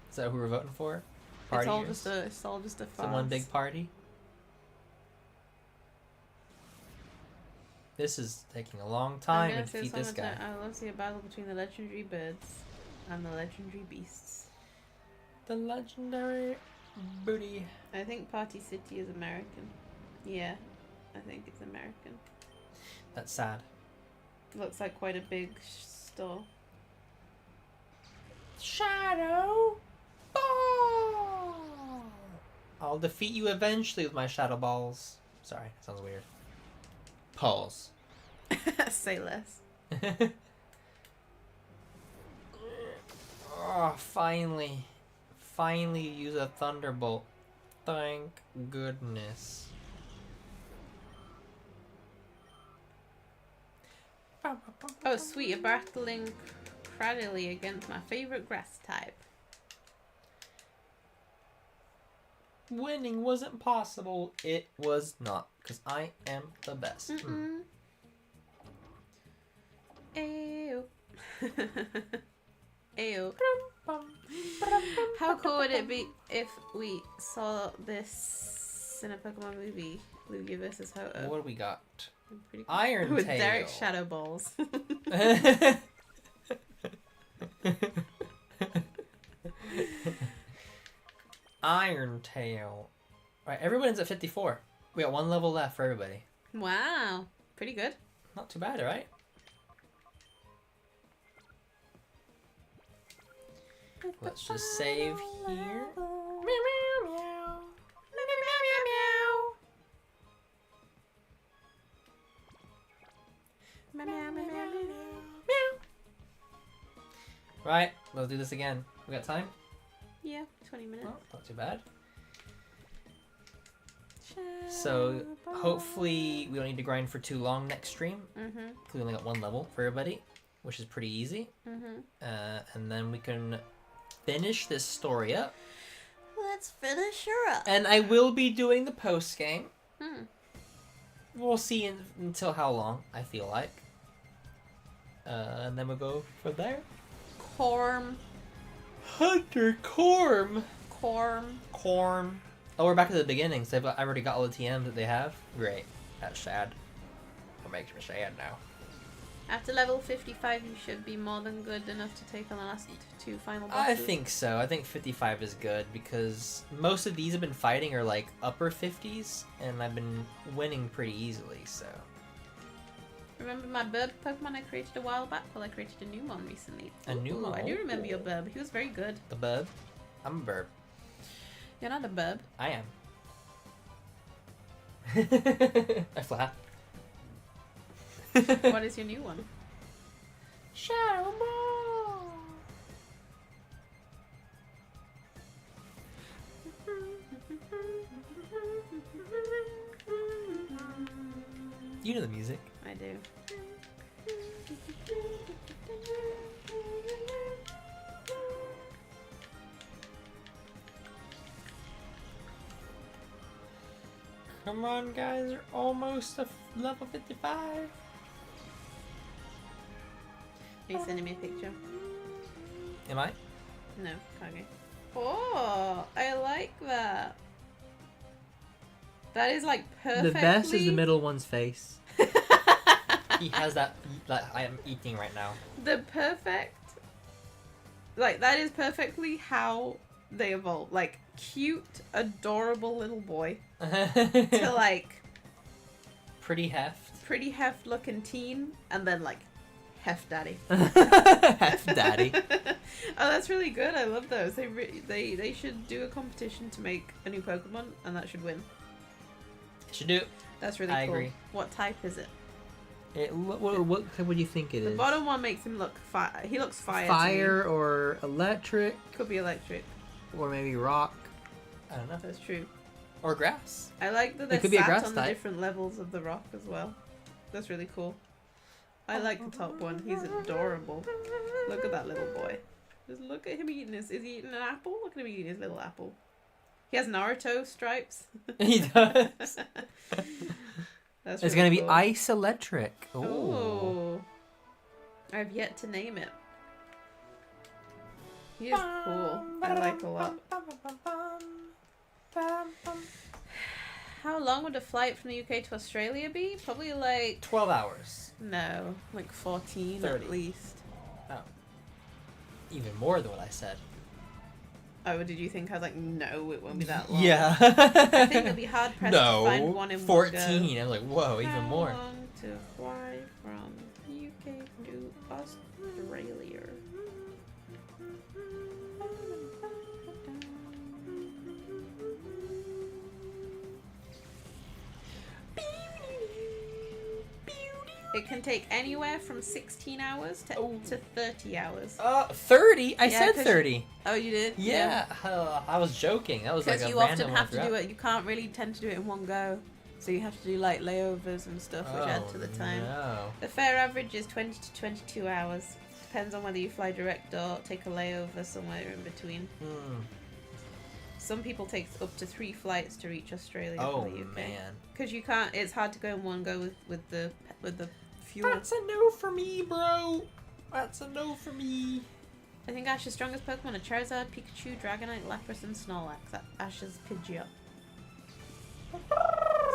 Is that who we're voting for? It's all Partiers? just a. It's all just a. It's the one big party. This is taking a long time to defeat this guy. I love to see a battle between the legendary birds and the legendary beasts. The legendary booty. I think Party City is American. Yeah, I think it's American. That's sad. Looks like quite a big store. Shadow Ball! I'll defeat you eventually with my shadow balls. Sorry, sounds weird. Pause. Say less. Oh, finally. Finally use a thunderbolt. Thank goodness. Oh, sweet. You're battling Cradily against my favorite grass type. Winning wasn't possible. It was not. Because I am the best. Ayo. Ayo. How cool would it be if we saw this in a Pokemon movie? Lugia vs. Hoto. What do we got? Pretty cool. Iron With Tail. Derek's shadow balls. Iron Tail. Alright, everyone's at 54. We got one level left for everybody. Wow. Pretty good. Not too bad, right? Let's just save here. Meow, meow, meow, meow, meow. Right, let's do this again. We got time? Yeah, 20 minutes. Oh, not too bad. So, hopefully we don't need to grind for too long next stream. Mm-hmm. We only got one level for everybody, which is pretty easy. Mm-hmm. And then we can finish this story up. Let's finish her up. And I will be doing the post game. We'll see until how long, I feel like. And then we'll go from there. Corm. Hunter Corm. Corm. Oh, we're back at the beginning, so I already got all the TMs that they have. Great. That's sad. That makes me sad now. After level 55, you should be more than good enough to take on the last 2 final bosses. I think so. I think 55 is good because most of these I've been fighting are like upper 50s, and I've been winning pretty easily, so. Remember my burb Pokemon I created a while back? Well, I created a new one recently. A new one? I do remember your burb. He was very good. The burb? I'm a burb. You're not a burb. I am. I flapped. What is your new one? Shadow Ball! You know the music. I do. Come on, guys, we're almost at level 55. Are you sending me a picture? Am I? No, Kage. Oh, I like that. That is like perfectly... The best is the middle one's face. He has that I am eating right now. The perfect... Like, that is perfectly how they evolve. Like, cute, adorable little boy to, like... Pretty heft. Pretty heft looking teen, and then, like, heft daddy. Heft daddy. Oh, that's really good. I love those. They should do a competition to make a new Pokemon, and that should win. Should do. That's really I cool. agree. What type is it? What type would you think it is? The bottom one makes him look fire. He looks fire. Fire or electric, Could be electric. or maybe rock. I don't know. That's true. Or grass. I like that they're could be a sat grass on the type. different levels of the rock as well. That's really cool. I like the top one. He's adorable. Look at that little boy. Just look at him eating his... Is he eating an apple? Look at him eating his little apple. He has Naruto stripes. He does. That's It's really gonna be cool. ice electric. Oh. I've yet to name it. He is cool. I like a lot. How long would a flight from the UK to Australia be? Probably like... 12 hours. No, like 14 30. at least. Oh. Even more than what I said. Oh, did you think I was like, no, it won't be that long? Yeah. I think it'll be hard pressed to find one in 14. one go. I was like, whoa, even more. How long to fly from UK to Australia? It can take anywhere from 16 hours to 30 hours. 30? I Yeah, said 'cause 30. Oh, you did? Yeah, I was joking. That was like Because a you random often have to one I do forgot. it. You can't really tend to do it in one go. So you have to do like layovers and stuff, which add to the time. No. The fair average is 20 to 22 hours. Depends on whether you fly direct or take a layover somewhere in between. Some people take up to 3 flights to reach Australia Oh from the UK. man. Because you can't. It's hard to go in one go with the fuel. That's a no for me, bro. That's a no for me. I think Ash's strongest Pokemon are Charizard, Pikachu, Dragonite, Lapras, and Snorlax. Ash's Pidgeot.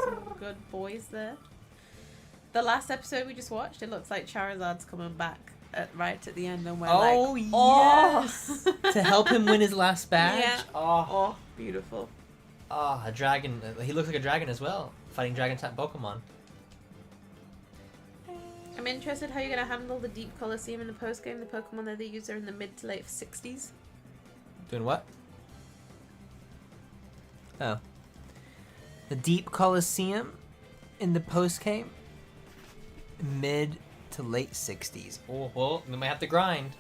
Some good boys there. The last episode we just watched, it looks like Charizard's coming back right at the end, and we're like, yes, to help him win his last badge. Yeah. Oh, beautiful. oh, a dragon. He looks like a dragon as well, fighting dragon type Pokemon. I'm interested how you're going to handle the Deep Colosseum in the post-game. The Pokemon that they use are in the mid to late 60s. Doing what? Oh. The Deep Colosseum in the post game. Mid to late 60s. Oh, well, we might have to grind.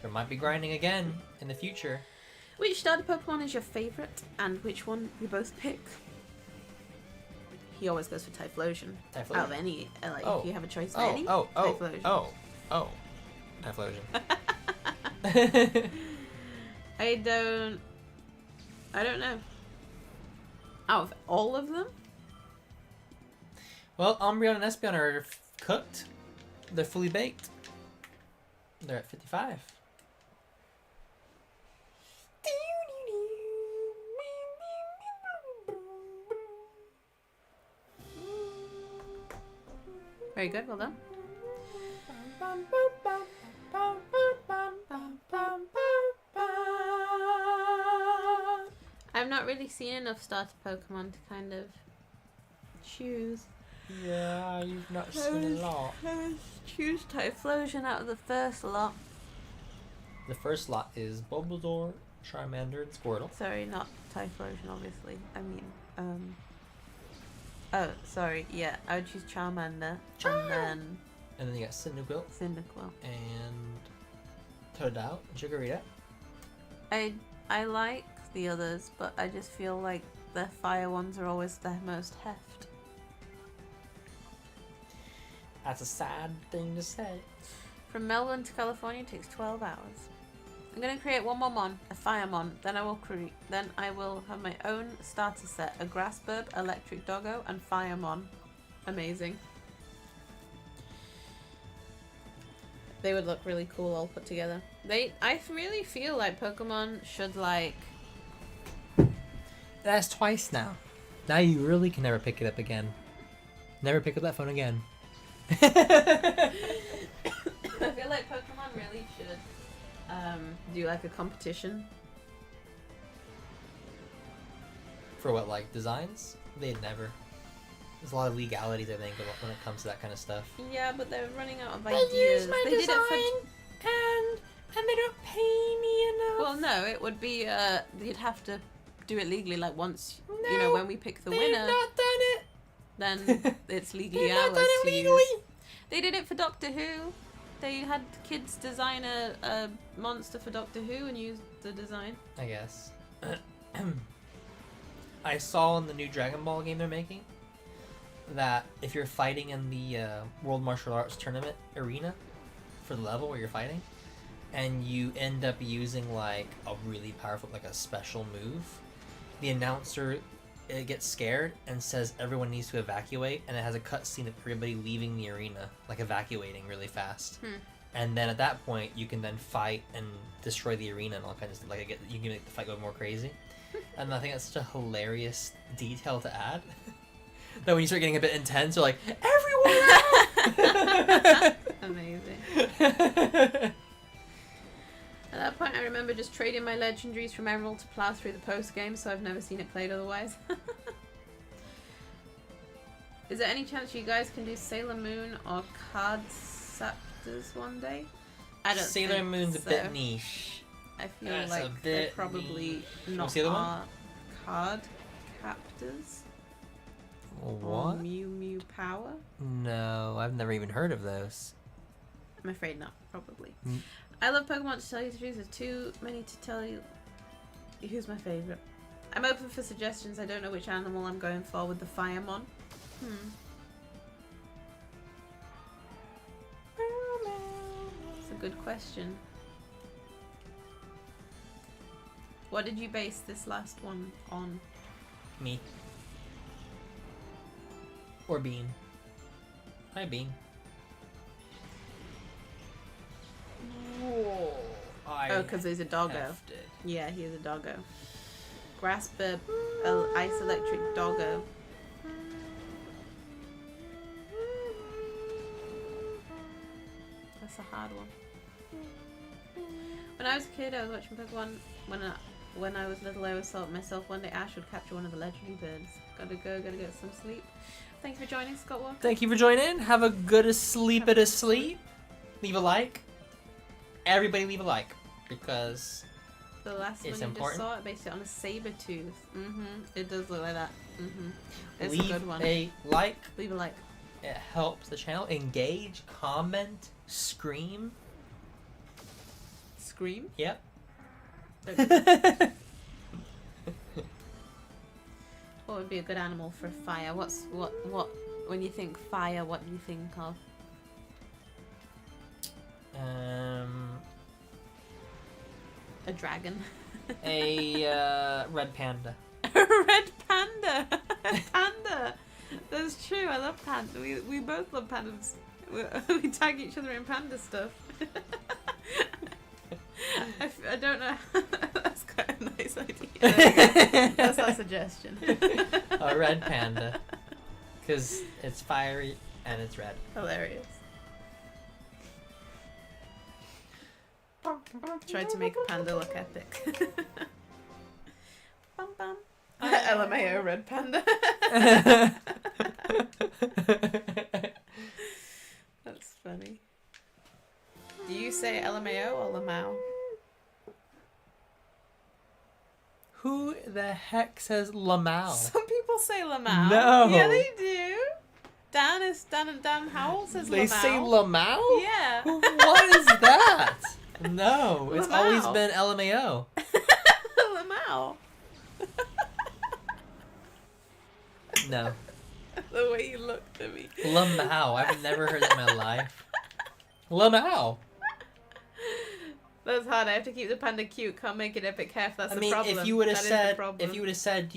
There might be grinding again in the future. Which starter Pokemon is your favourite, and which one you both pick? He always goes for Typhlosion. Typhlosion. Out of any, like, if you have a choice of any, Typhlosion. Typhlosion. I don't know. Out of all of them? Well, Umbreon and Espeon are cooked. They're fully baked. They're at 55. Very good, well done. I've not really seen enough starter Pokemon to kind of choose. Yeah, you've not seen a lot. Choose Typhlosion out of the first lot. The first lot is Bulbasaur, Charmander, and Squirtle. Sorry, not Typhlosion, obviously. I mean, oh, sorry, yeah, I would choose Charmander. And then you got Cyndaquil. Cyndaquil. And Totodile, Chikorita. I like the others, but I just feel like the fire ones are always the most heft. That's a sad thing to say. From Melbourne to California takes 12 hours. I'm gonna create one more mon, a Firemon. Then I will have my own starter set: a Grassbird, Electric Doggo, and Firemon. Amazing. They would look really cool all put together. I really feel like Pokemon should like. That's twice now. Now you really can never pick it up again. Never pick up that phone again. I feel like Pokemon really should do like a competition. For what, like designs? They'd never. There's a lot of legalities, I think, when it comes to that kind of stuff. Yeah, but they're running out of ideas. They did it and they don't pay me enough. Well, no, it would be you'd have to do it legally. Like once you know when we pick the winner, not done it. Then it's legally They've ours not done it to legally. use. They did it for Doctor Who. They had kids design a monster for Doctor Who and use the design. I guess. I saw in the new Dragon Ball game they're making that if you're fighting in the World Martial Arts Tournament arena for the level where you're fighting, and you end up using like a really powerful, like a special move, the announcer gets scared and says everyone needs to evacuate, and it has a cutscene of everybody leaving the arena, like evacuating really fast. And then at that point, you can then fight and destroy the arena and all kinds of stuff. Like you can make the fight go more crazy. And I think that's such a hilarious detail to add. That when you start getting a bit intense, you're like, everyone out! Amazing. At that point, I remember just trading my legendaries from Emerald to plow through the post game, so I've never seen it played otherwise. Is there any chance you guys can do Sailor Moon or Card Saptors one day? I don't Sailor think Moon's so. a bit niche. I feel That's like a they bit probably niche. not the other one? are card captors. Or What? Mew Mew Power? No, I've never even heard of those. I'm afraid not, probably. Mm. I love Pokemon, to tell you the truth. There's too many to tell you who's my favourite. I'm open for suggestions. I don't know which animal I'm going for with the Firemon. It's a good question. What did you base this last one on? Me. Or Bean. Hi, Bean. Whoa. Oh, because he's a doggo. Yeah, he is a doggo. Grassbird, Ice Electric Doggo. That's a hard one. When I was a kid, I was watching Pokemon. When I was little, I always thought myself one day Ash would capture one of the legendary birds. Gotta get some sleep. Thank you for joining, Scott Walker. Thank you for joining. Have a good sleep at a sleep. Leave a like. Everybody leave a like, because The last it's one you important. just saw, I based it on a saber tooth. It does look like that. It's leave a good one. a like. Leave a like. It helps the channel. Engage, comment, scream. Scream? Yep. What would be a good animal for fire? What when you think fire, what do you think of? A dragon. A red panda. A red panda. A panda. That's true. I love panda. We both love pandas. We tag each other in panda stuff. I don't know. That's quite a nice idea. That's our suggestion. A red panda. Because it's fiery and it's red. Hilarious. Tried to make a panda look epic. Bum, bum. LMAO red panda. That's funny. Do you say LMAO or Lamau? Who the heck says Lamau? Some people say Lamau. No. Yeah, they do. Dan Howell says Lamau. They say Lamau? Yeah. What is that? No, it's Lamau. always been LMAO. Lamau. No. The way you looked at me. Lamau. I've never heard that in my life. Lamau. That's hard. I have to keep the panda cute. Can't make it epic hef. That's the problem. if you would have That is said, the problem. do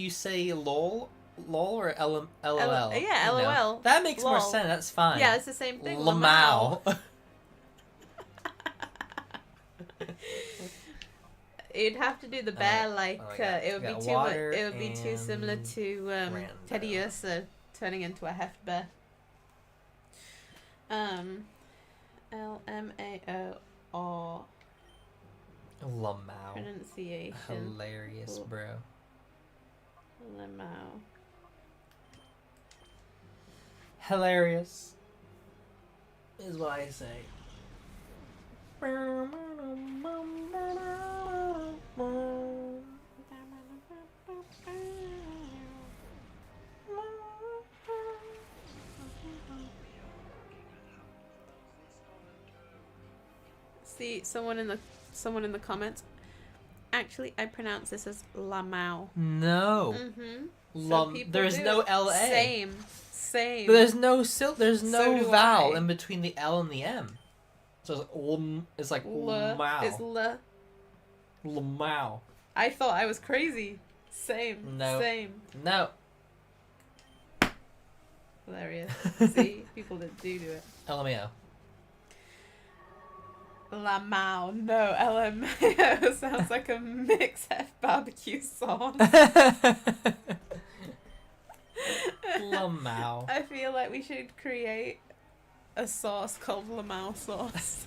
you say lol or LOL? Yeah, You know, LOL. that makes more Lol. sense. That's fine. Yeah, it's the same thing. Lamau. You'd have to do the bear like it would be too much. It would be too similar to Teddy Ursa turning into a heft bear. LMAO or Lamau. pronunciation. Hilarious, Cool. bro. Lamau. Hilarious is what I say. See, someone in the comments. Actually, I pronounce this as Lamau. No. Mm-hmm. There's no LA. Same. But there's no there's So no do vowel I. in between the L and the M. So it's like Lamau. It's L. Lamau. I thought I was crazy. Same. No. Same. No. Hilarious. See, people that do it. LMAO. Lamau. No, LMAO sounds like a mix F barbecue sauce. Lamau. I feel like we should create a sauce called Lamau sauce.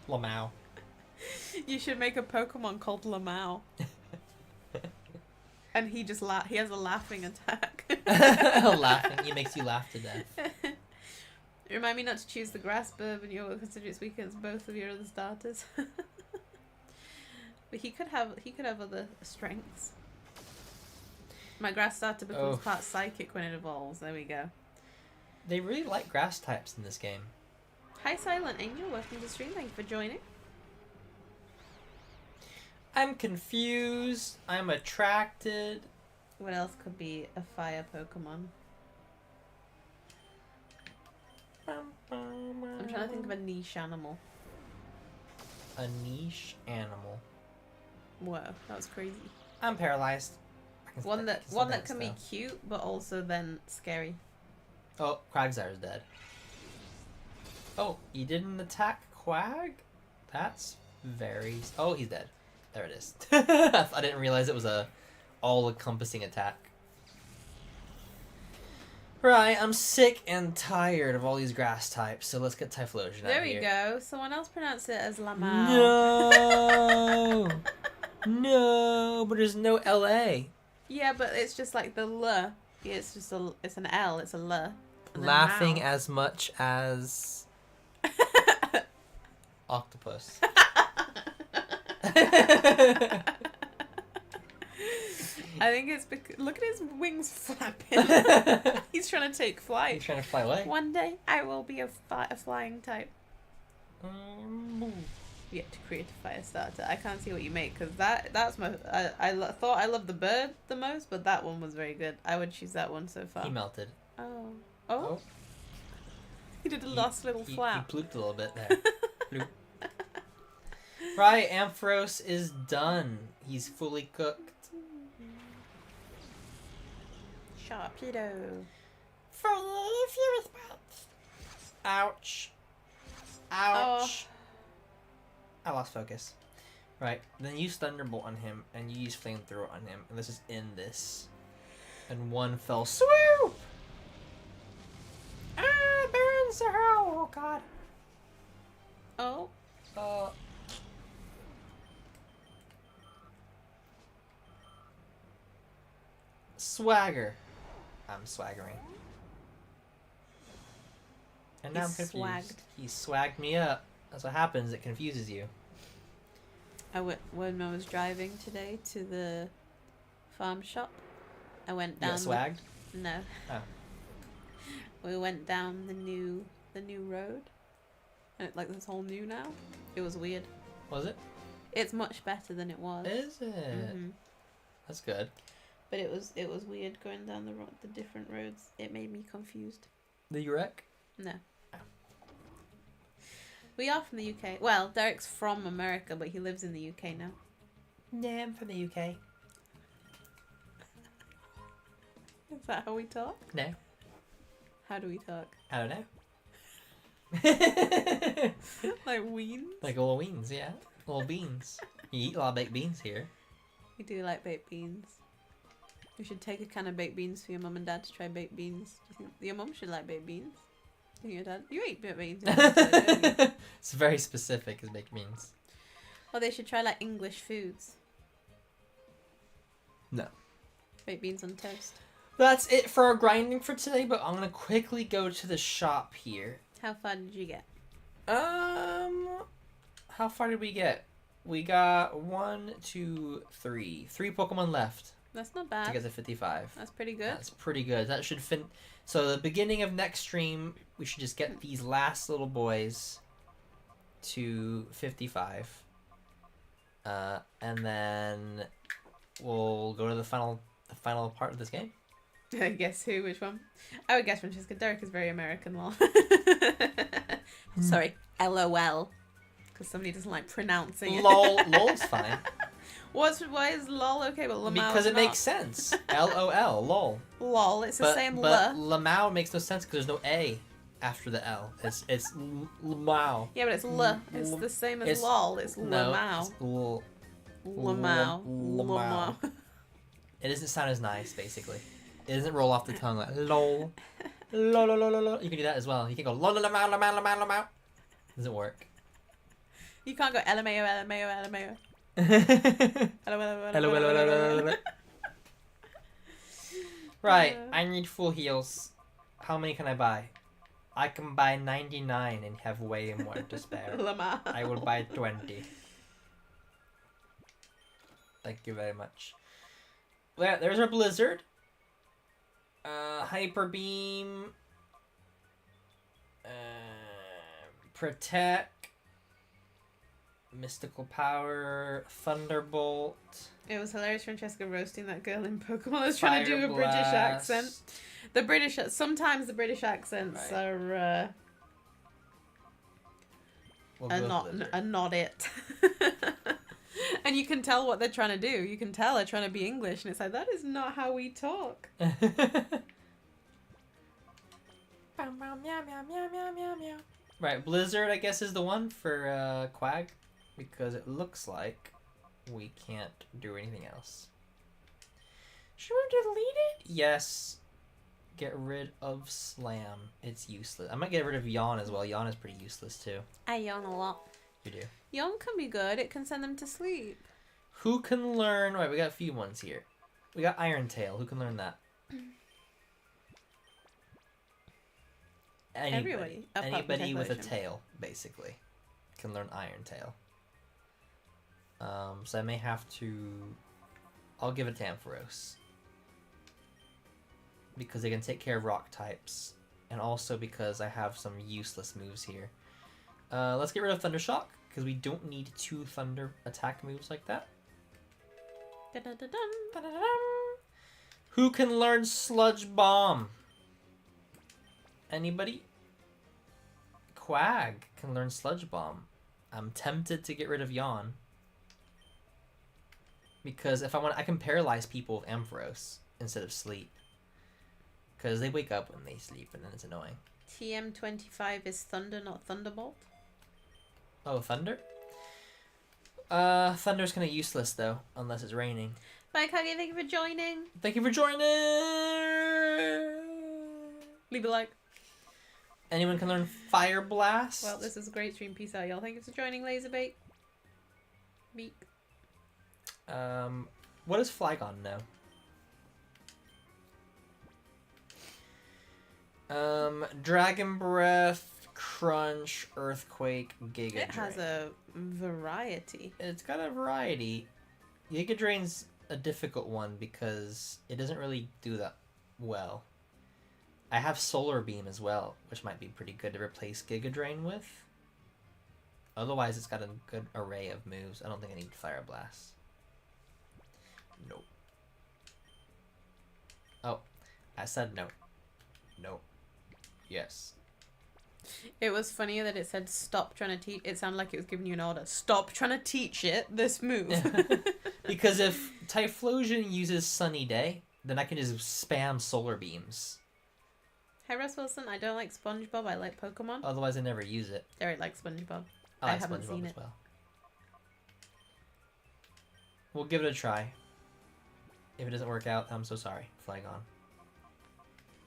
Lamau. You should make a Pokemon called Lamau. And he just he has a laughing attack. Laughing. He makes you laugh to death. Remind me not to choose the grass bird when you consider its weak against both of your other starters. But he could have other strengths. My grass starter becomes part psychic when it evolves. There we go. They really like grass types in this game. Hi Silent Angel, welcome to the stream. Thank you for joining. I'm confused. I'm attracted. What else could be a fire Pokemon? I'm trying to think of a niche animal. A niche animal. Whoa, that was crazy. I'm paralyzed. One that can be cute, but also then scary. Oh, Quagsire's dead. Oh, you didn't attack Quag? That's very... Oh, he's dead. There it is. I didn't realize it was a all-encompassing attack. Right, I'm sick and tired of all these grass types, so let's get Typhlosion There out we here. go. Someone else pronounced it as Lamau. No! No, but there's no LA. Yeah, but it's just like the L. It's just it's an L, it's a L. and then Laughing Mau. as much as... Octopus. I think it's because look at his wings flapping. He's trying to take flight. He's trying to fly away. One day I will be a flying type. Yet to create a fire starter. I can't see what you make because that's my. Thought I loved the bird the most, but that one was very good. I would choose that one so far. He melted. Oh. He did a last little flap. He plooped a little bit there. Bloop. Right, Ampharos is done. He's fully cooked. Sharpedo. For you, if you respect. Ouch. Ouch. I lost focus. Right, then use Thunderbolt on him, and you use Flamethrower on him, and this is in this. And one fell swoop! Ah, burns the hell! Oh god. Oh. Swagger. I'm swaggering. And now I'm confused. Swagged. He swagged me up. That's what happens, it confuses you. When I was driving today to the farm shop, I went down. You got swagged? No. Oh. We went down the new road, and it's all new now. It was weird. Was it? It's much better than it was. Is it? Mm-hmm. That's good. But it was weird going down the different roads. It made me confused. Did you wreck? No. Oh. We are from the UK. Well, Derek's from America, but he lives in the UK now. Yeah, I'm from the UK. Is that how we talk? No. How do we talk? I don't know. Like weens? Like little beans, yeah. Little beans. You eat a lot of baked beans here. We do like baked beans. We should take a can of baked beans for your mum and dad to try baked beans. Do you think your mum should like baked beans? Do you think your dad? You eat baked beans. Don't you? It's very specific as baked beans. Or they should try like English foods. No. Baked beans on toast. That's it for our grinding for today, but I'm gonna quickly go to the shop here. How far did you get? How far did we get? We got 1, 2, 3. 3 Pokemon left That's not to bad. get to 55. That's pretty good. That's pretty good. That should fin. So the beginning of next stream, we should just get these last little boys to 55. And then we'll go to the final part of this game. Guess who? Which one? I would guess Francesca. Derek is very American, lol. Sorry, LOL. Because somebody doesn't like pronouncing it. Lol's fine. Why is lol okay, but Lamau Because is it not? makes sense. LOL, lol. Lol, it's the same But L. Lamau makes no sense because there's no A after the L. It's Lamau. Yeah, but it's L. It's the same as It's- lol. It's No, Lamau. it's L. Lamau. Lamau. It doesn't sound as nice, basically. It doesn't roll off the tongue like lol. Lol, lol, lol, lol. You can do that as well. You can go lol, lamau, lamau, lamau, lamau. Doesn't work. You can't go LMAO, LMAO, LMAO. Hello, hello, hello. Right, I need full heals. How many can I buy? I can buy 99 and have way more to spare. Lamau. I will buy 20. Thank you very much. Well, there's our Blizzard. Hyper Beam. Protect. Mystical Power. Thunderbolt. It was hilarious, Francesca roasting that girl in Pokemon. I was trying to do a Fire British Blast. accent. Sometimes the British accents Right. We'll go with Blizzard. are not it. And you can tell what they're trying to do. You can tell they're trying to be English, and it's like, that is not how we talk. Right, Blizzard, I guess, is the one for Quag, because it looks like we can't do anything else. Should we delete it? Yes. Get rid of Slam. It's useless. I might get rid of Yawn as well. Yawn is pretty useless too. I yawn a lot. You do. Yawn can be good. It can send them to sleep. Who can learn? Right, we got a few ones here. We got Iron Tail. Who can learn that? Everybody. Apart from Anybody with a Typhlosion. tail, basically, can learn Iron Tail. So I may have to I'll give it to Ampharos. Because they can take care of rock types. And also because I have some useless moves here. Let's get rid of Thundershock, because we don't need 2 thunder attack moves like that. Da-da-da-dum. Da-da-da-dum. Who can learn Sludge Bomb? Anybody? Quag can learn Sludge Bomb. I'm tempted to get rid of Yawn. Because if I want, I can paralyze people with Ampharos instead of sleep. Because they wake up when they sleep and then it's annoying. TM25 is Thunder, not Thunderbolt. Oh, Thunder? Thunder's kind of useless though, unless it's raining. Bye, Kage. Thank you for joining. Thank you for joining! Leave a like. Anyone can learn Fire Blast? Well, this is a great stream. Peace out, y'all. Thank you for joining, Laserbait. Beak. What does Flygon know? Dragon Breath, Crunch, Earthquake, Giga Drain. It has a variety. It's got a variety. Giga Drain's a difficult one because it doesn't really do that well. I have Solar Beam as well, which might be pretty good to replace Giga Drain with. Otherwise, it's got a good array of moves. I don't think I need Fire Blast. Nope. Oh, I said no. Nope. Yes. It was funnier that it said stop trying to teach. It sounded like it was giving you an order. Stop trying to teach it this move. Because if Typhlosion uses Sunny Day, then I can just spam Solar Beams. Hey, Russ Wilson. I don't like SpongeBob. I like Pokemon. Otherwise, I never use it. Derek likes SpongeBob. I like haven't SpongeBob seen as it. well. We'll give it a try. If it doesn't work out, I'm so sorry. Flygon.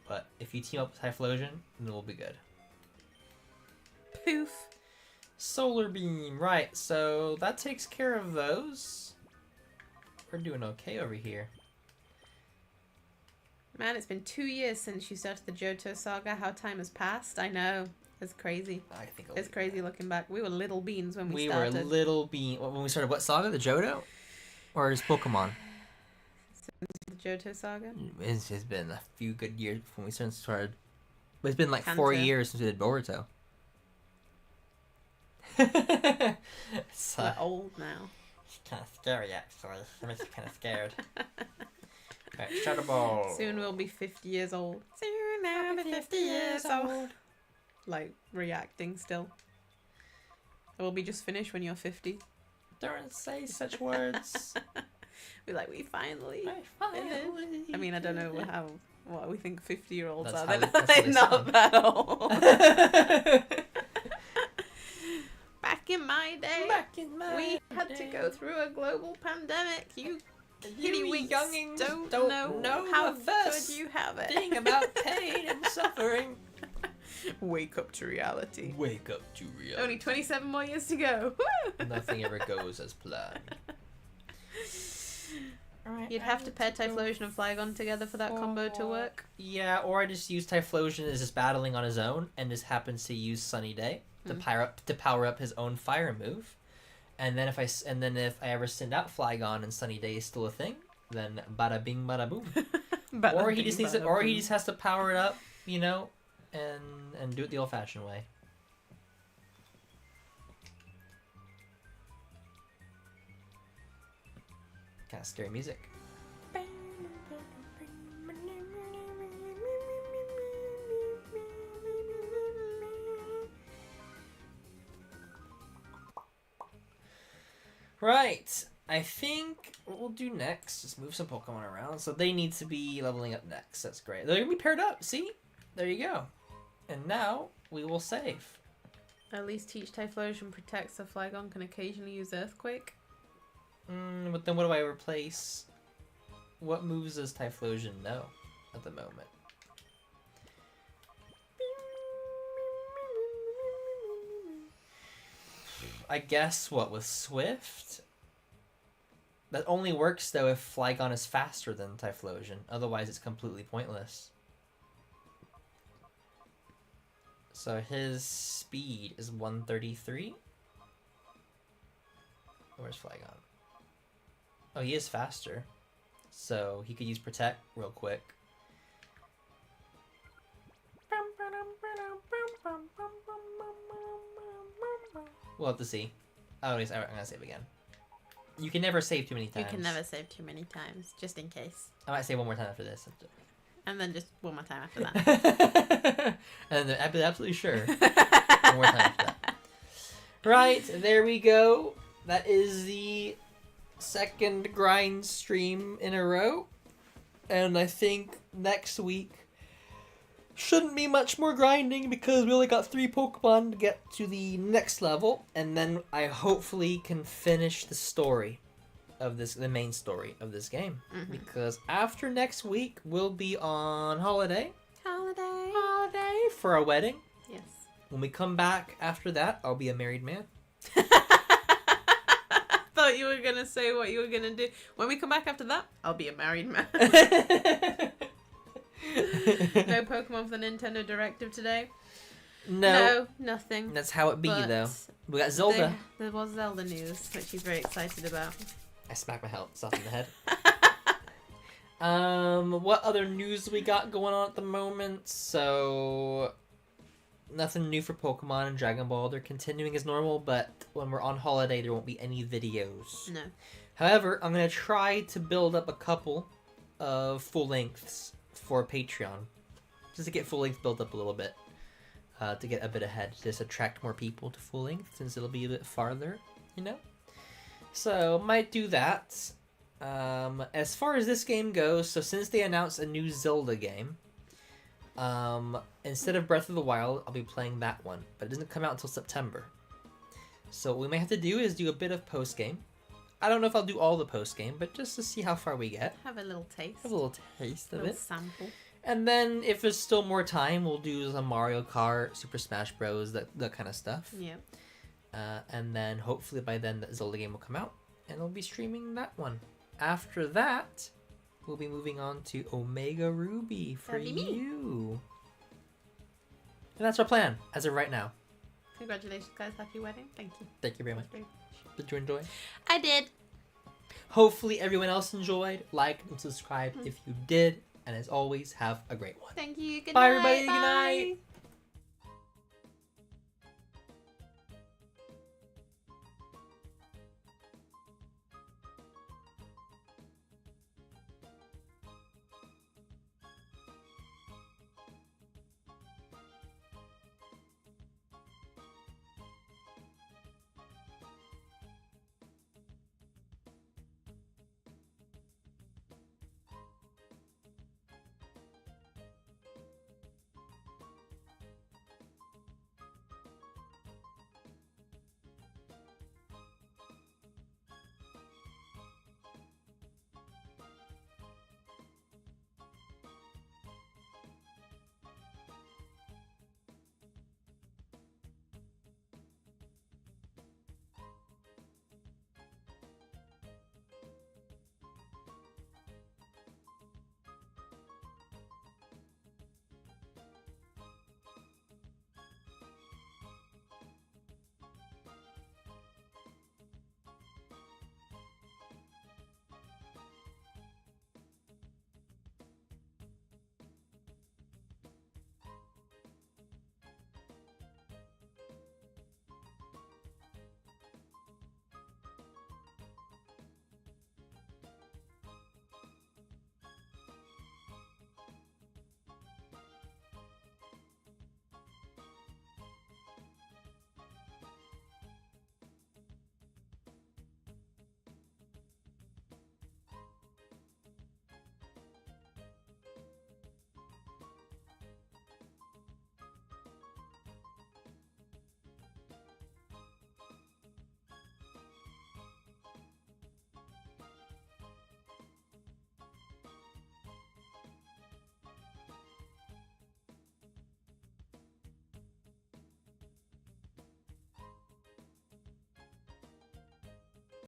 But if you team up with Typhlosion, then we'll be good. Poof. Solar Beam. Right, so that takes care of those. We're doing okay over here. Man, it's been 2 years since you started the Johto saga. How time has passed. I know. It's crazy. I think It's crazy looking back. We were little beans when we were started. little bean. When we started what saga? The Johto? Or is Pokemon? The Johto saga. It's just been a few good years when we started. But it's been like Kanto. 4 years since we did Boruto. We're old now. It's kind of scary, actually. It makes me kind of scared. Alright, Shadow Ball. Soon we'll be 50 years old. Soon I'll be 50 years old. Like, reacting still. We'll be just finished when you're 50. Don't say such words. We're like, we finally. Finally. I mean, I don't know what we think 50-year-olds That's are. how They're that's how they not sound. that old. Back in my day, we had to go through a global pandemic. You kitty winks youngins don't don't know how the first could you have it. thing about pain and suffering. Wake up to reality. Wake up to reality. Only 27 more years to go. Nothing ever goes as planned. Alright, You'd have to pair Typhlosion and Flygon together for that combo to work. Yeah, or I just use Typhlosion as just battling on his own and just happens to use Sunny Day to power up his own fire move. And then if I ever send out Flygon and Sunny Day is still a thing, then bada bing bada boom. Or he just has to power it up, you know, and do it the old-fashioned way. Kind of scary music. Right, I think what we'll do next is move some Pokemon around. So they need to be leveling up next. That's great. They're going to be paired up. See? There you go. And now we will save. At least teach Typhlosion protects so Flygon can occasionally use Earthquake. But then what do I replace? What moves does Typhlosion know at the moment? I guess what with Swift? That only works though if Flygon is faster than Typhlosion. Otherwise it's completely pointless. So his speed is 133. Where's Flygon? Oh, he is faster. So he could use Protect real quick. We'll have to see. Oh, I'm gonna save again. You can never save too many times. You can never save too many times, just in case. I might save one more time after this. And then just one more time after that. And then I'd be absolutely sure. One more time after that. Right, there we go. That is the second grind stream in a row. And I think next week shouldn't be much more grinding because we only got 3 Pokemon to get to the next level. And then I hopefully can finish the story of this, the main story of this game. Mm-hmm. Because after next week, we'll be on holiday for a wedding. Yes. When we come back after that, I'll be a married man. Thought you were gonna say what you were gonna do. When we come back after that, I'll be a married man. No Pokemon for the Nintendo Directive today. No, nothing. that's how it be But though. We got Zelda. There was Zelda news, which he's very excited about. I smacked myself in the head. What other news we got going on at the moment? So, nothing new for Pokemon and Dragon Ball. They're continuing as normal, but when we're on holiday, there won't be any videos. No. However, I'm going to try to build up a couple of full lengths for Patreon. Just to get full length built up a little bit. To get a bit ahead. Just attract more people to full length since it'll be a bit farther, you know? So, might do that. As far as this game goes, so since they announced a new Zelda game, instead of Breath of the Wild, I'll be playing that one. But it doesn't come out until September. So what we may have to do is do a bit of post-game. I don't know if I'll do all the post-game, but just to see how far we get. Have a little taste. Have a little taste of little it. sample. And then if there's still more time, we'll do some Mario Kart, Super Smash Bros, that kind of stuff. Yeah. And then hopefully by then the Zelda game will come out, and we'll be streaming that one. After that, we'll be moving on to Omega Ruby for That'd be me. you. And that's our plan as of right now. Congratulations, guys. Happy wedding. Thank you. Thank you very much. Did you enjoy? I did. Hopefully everyone else enjoyed. Like and subscribe if you did. And as always, have a great one. Thank you. Good Bye, night. everybody. Good Bye. night.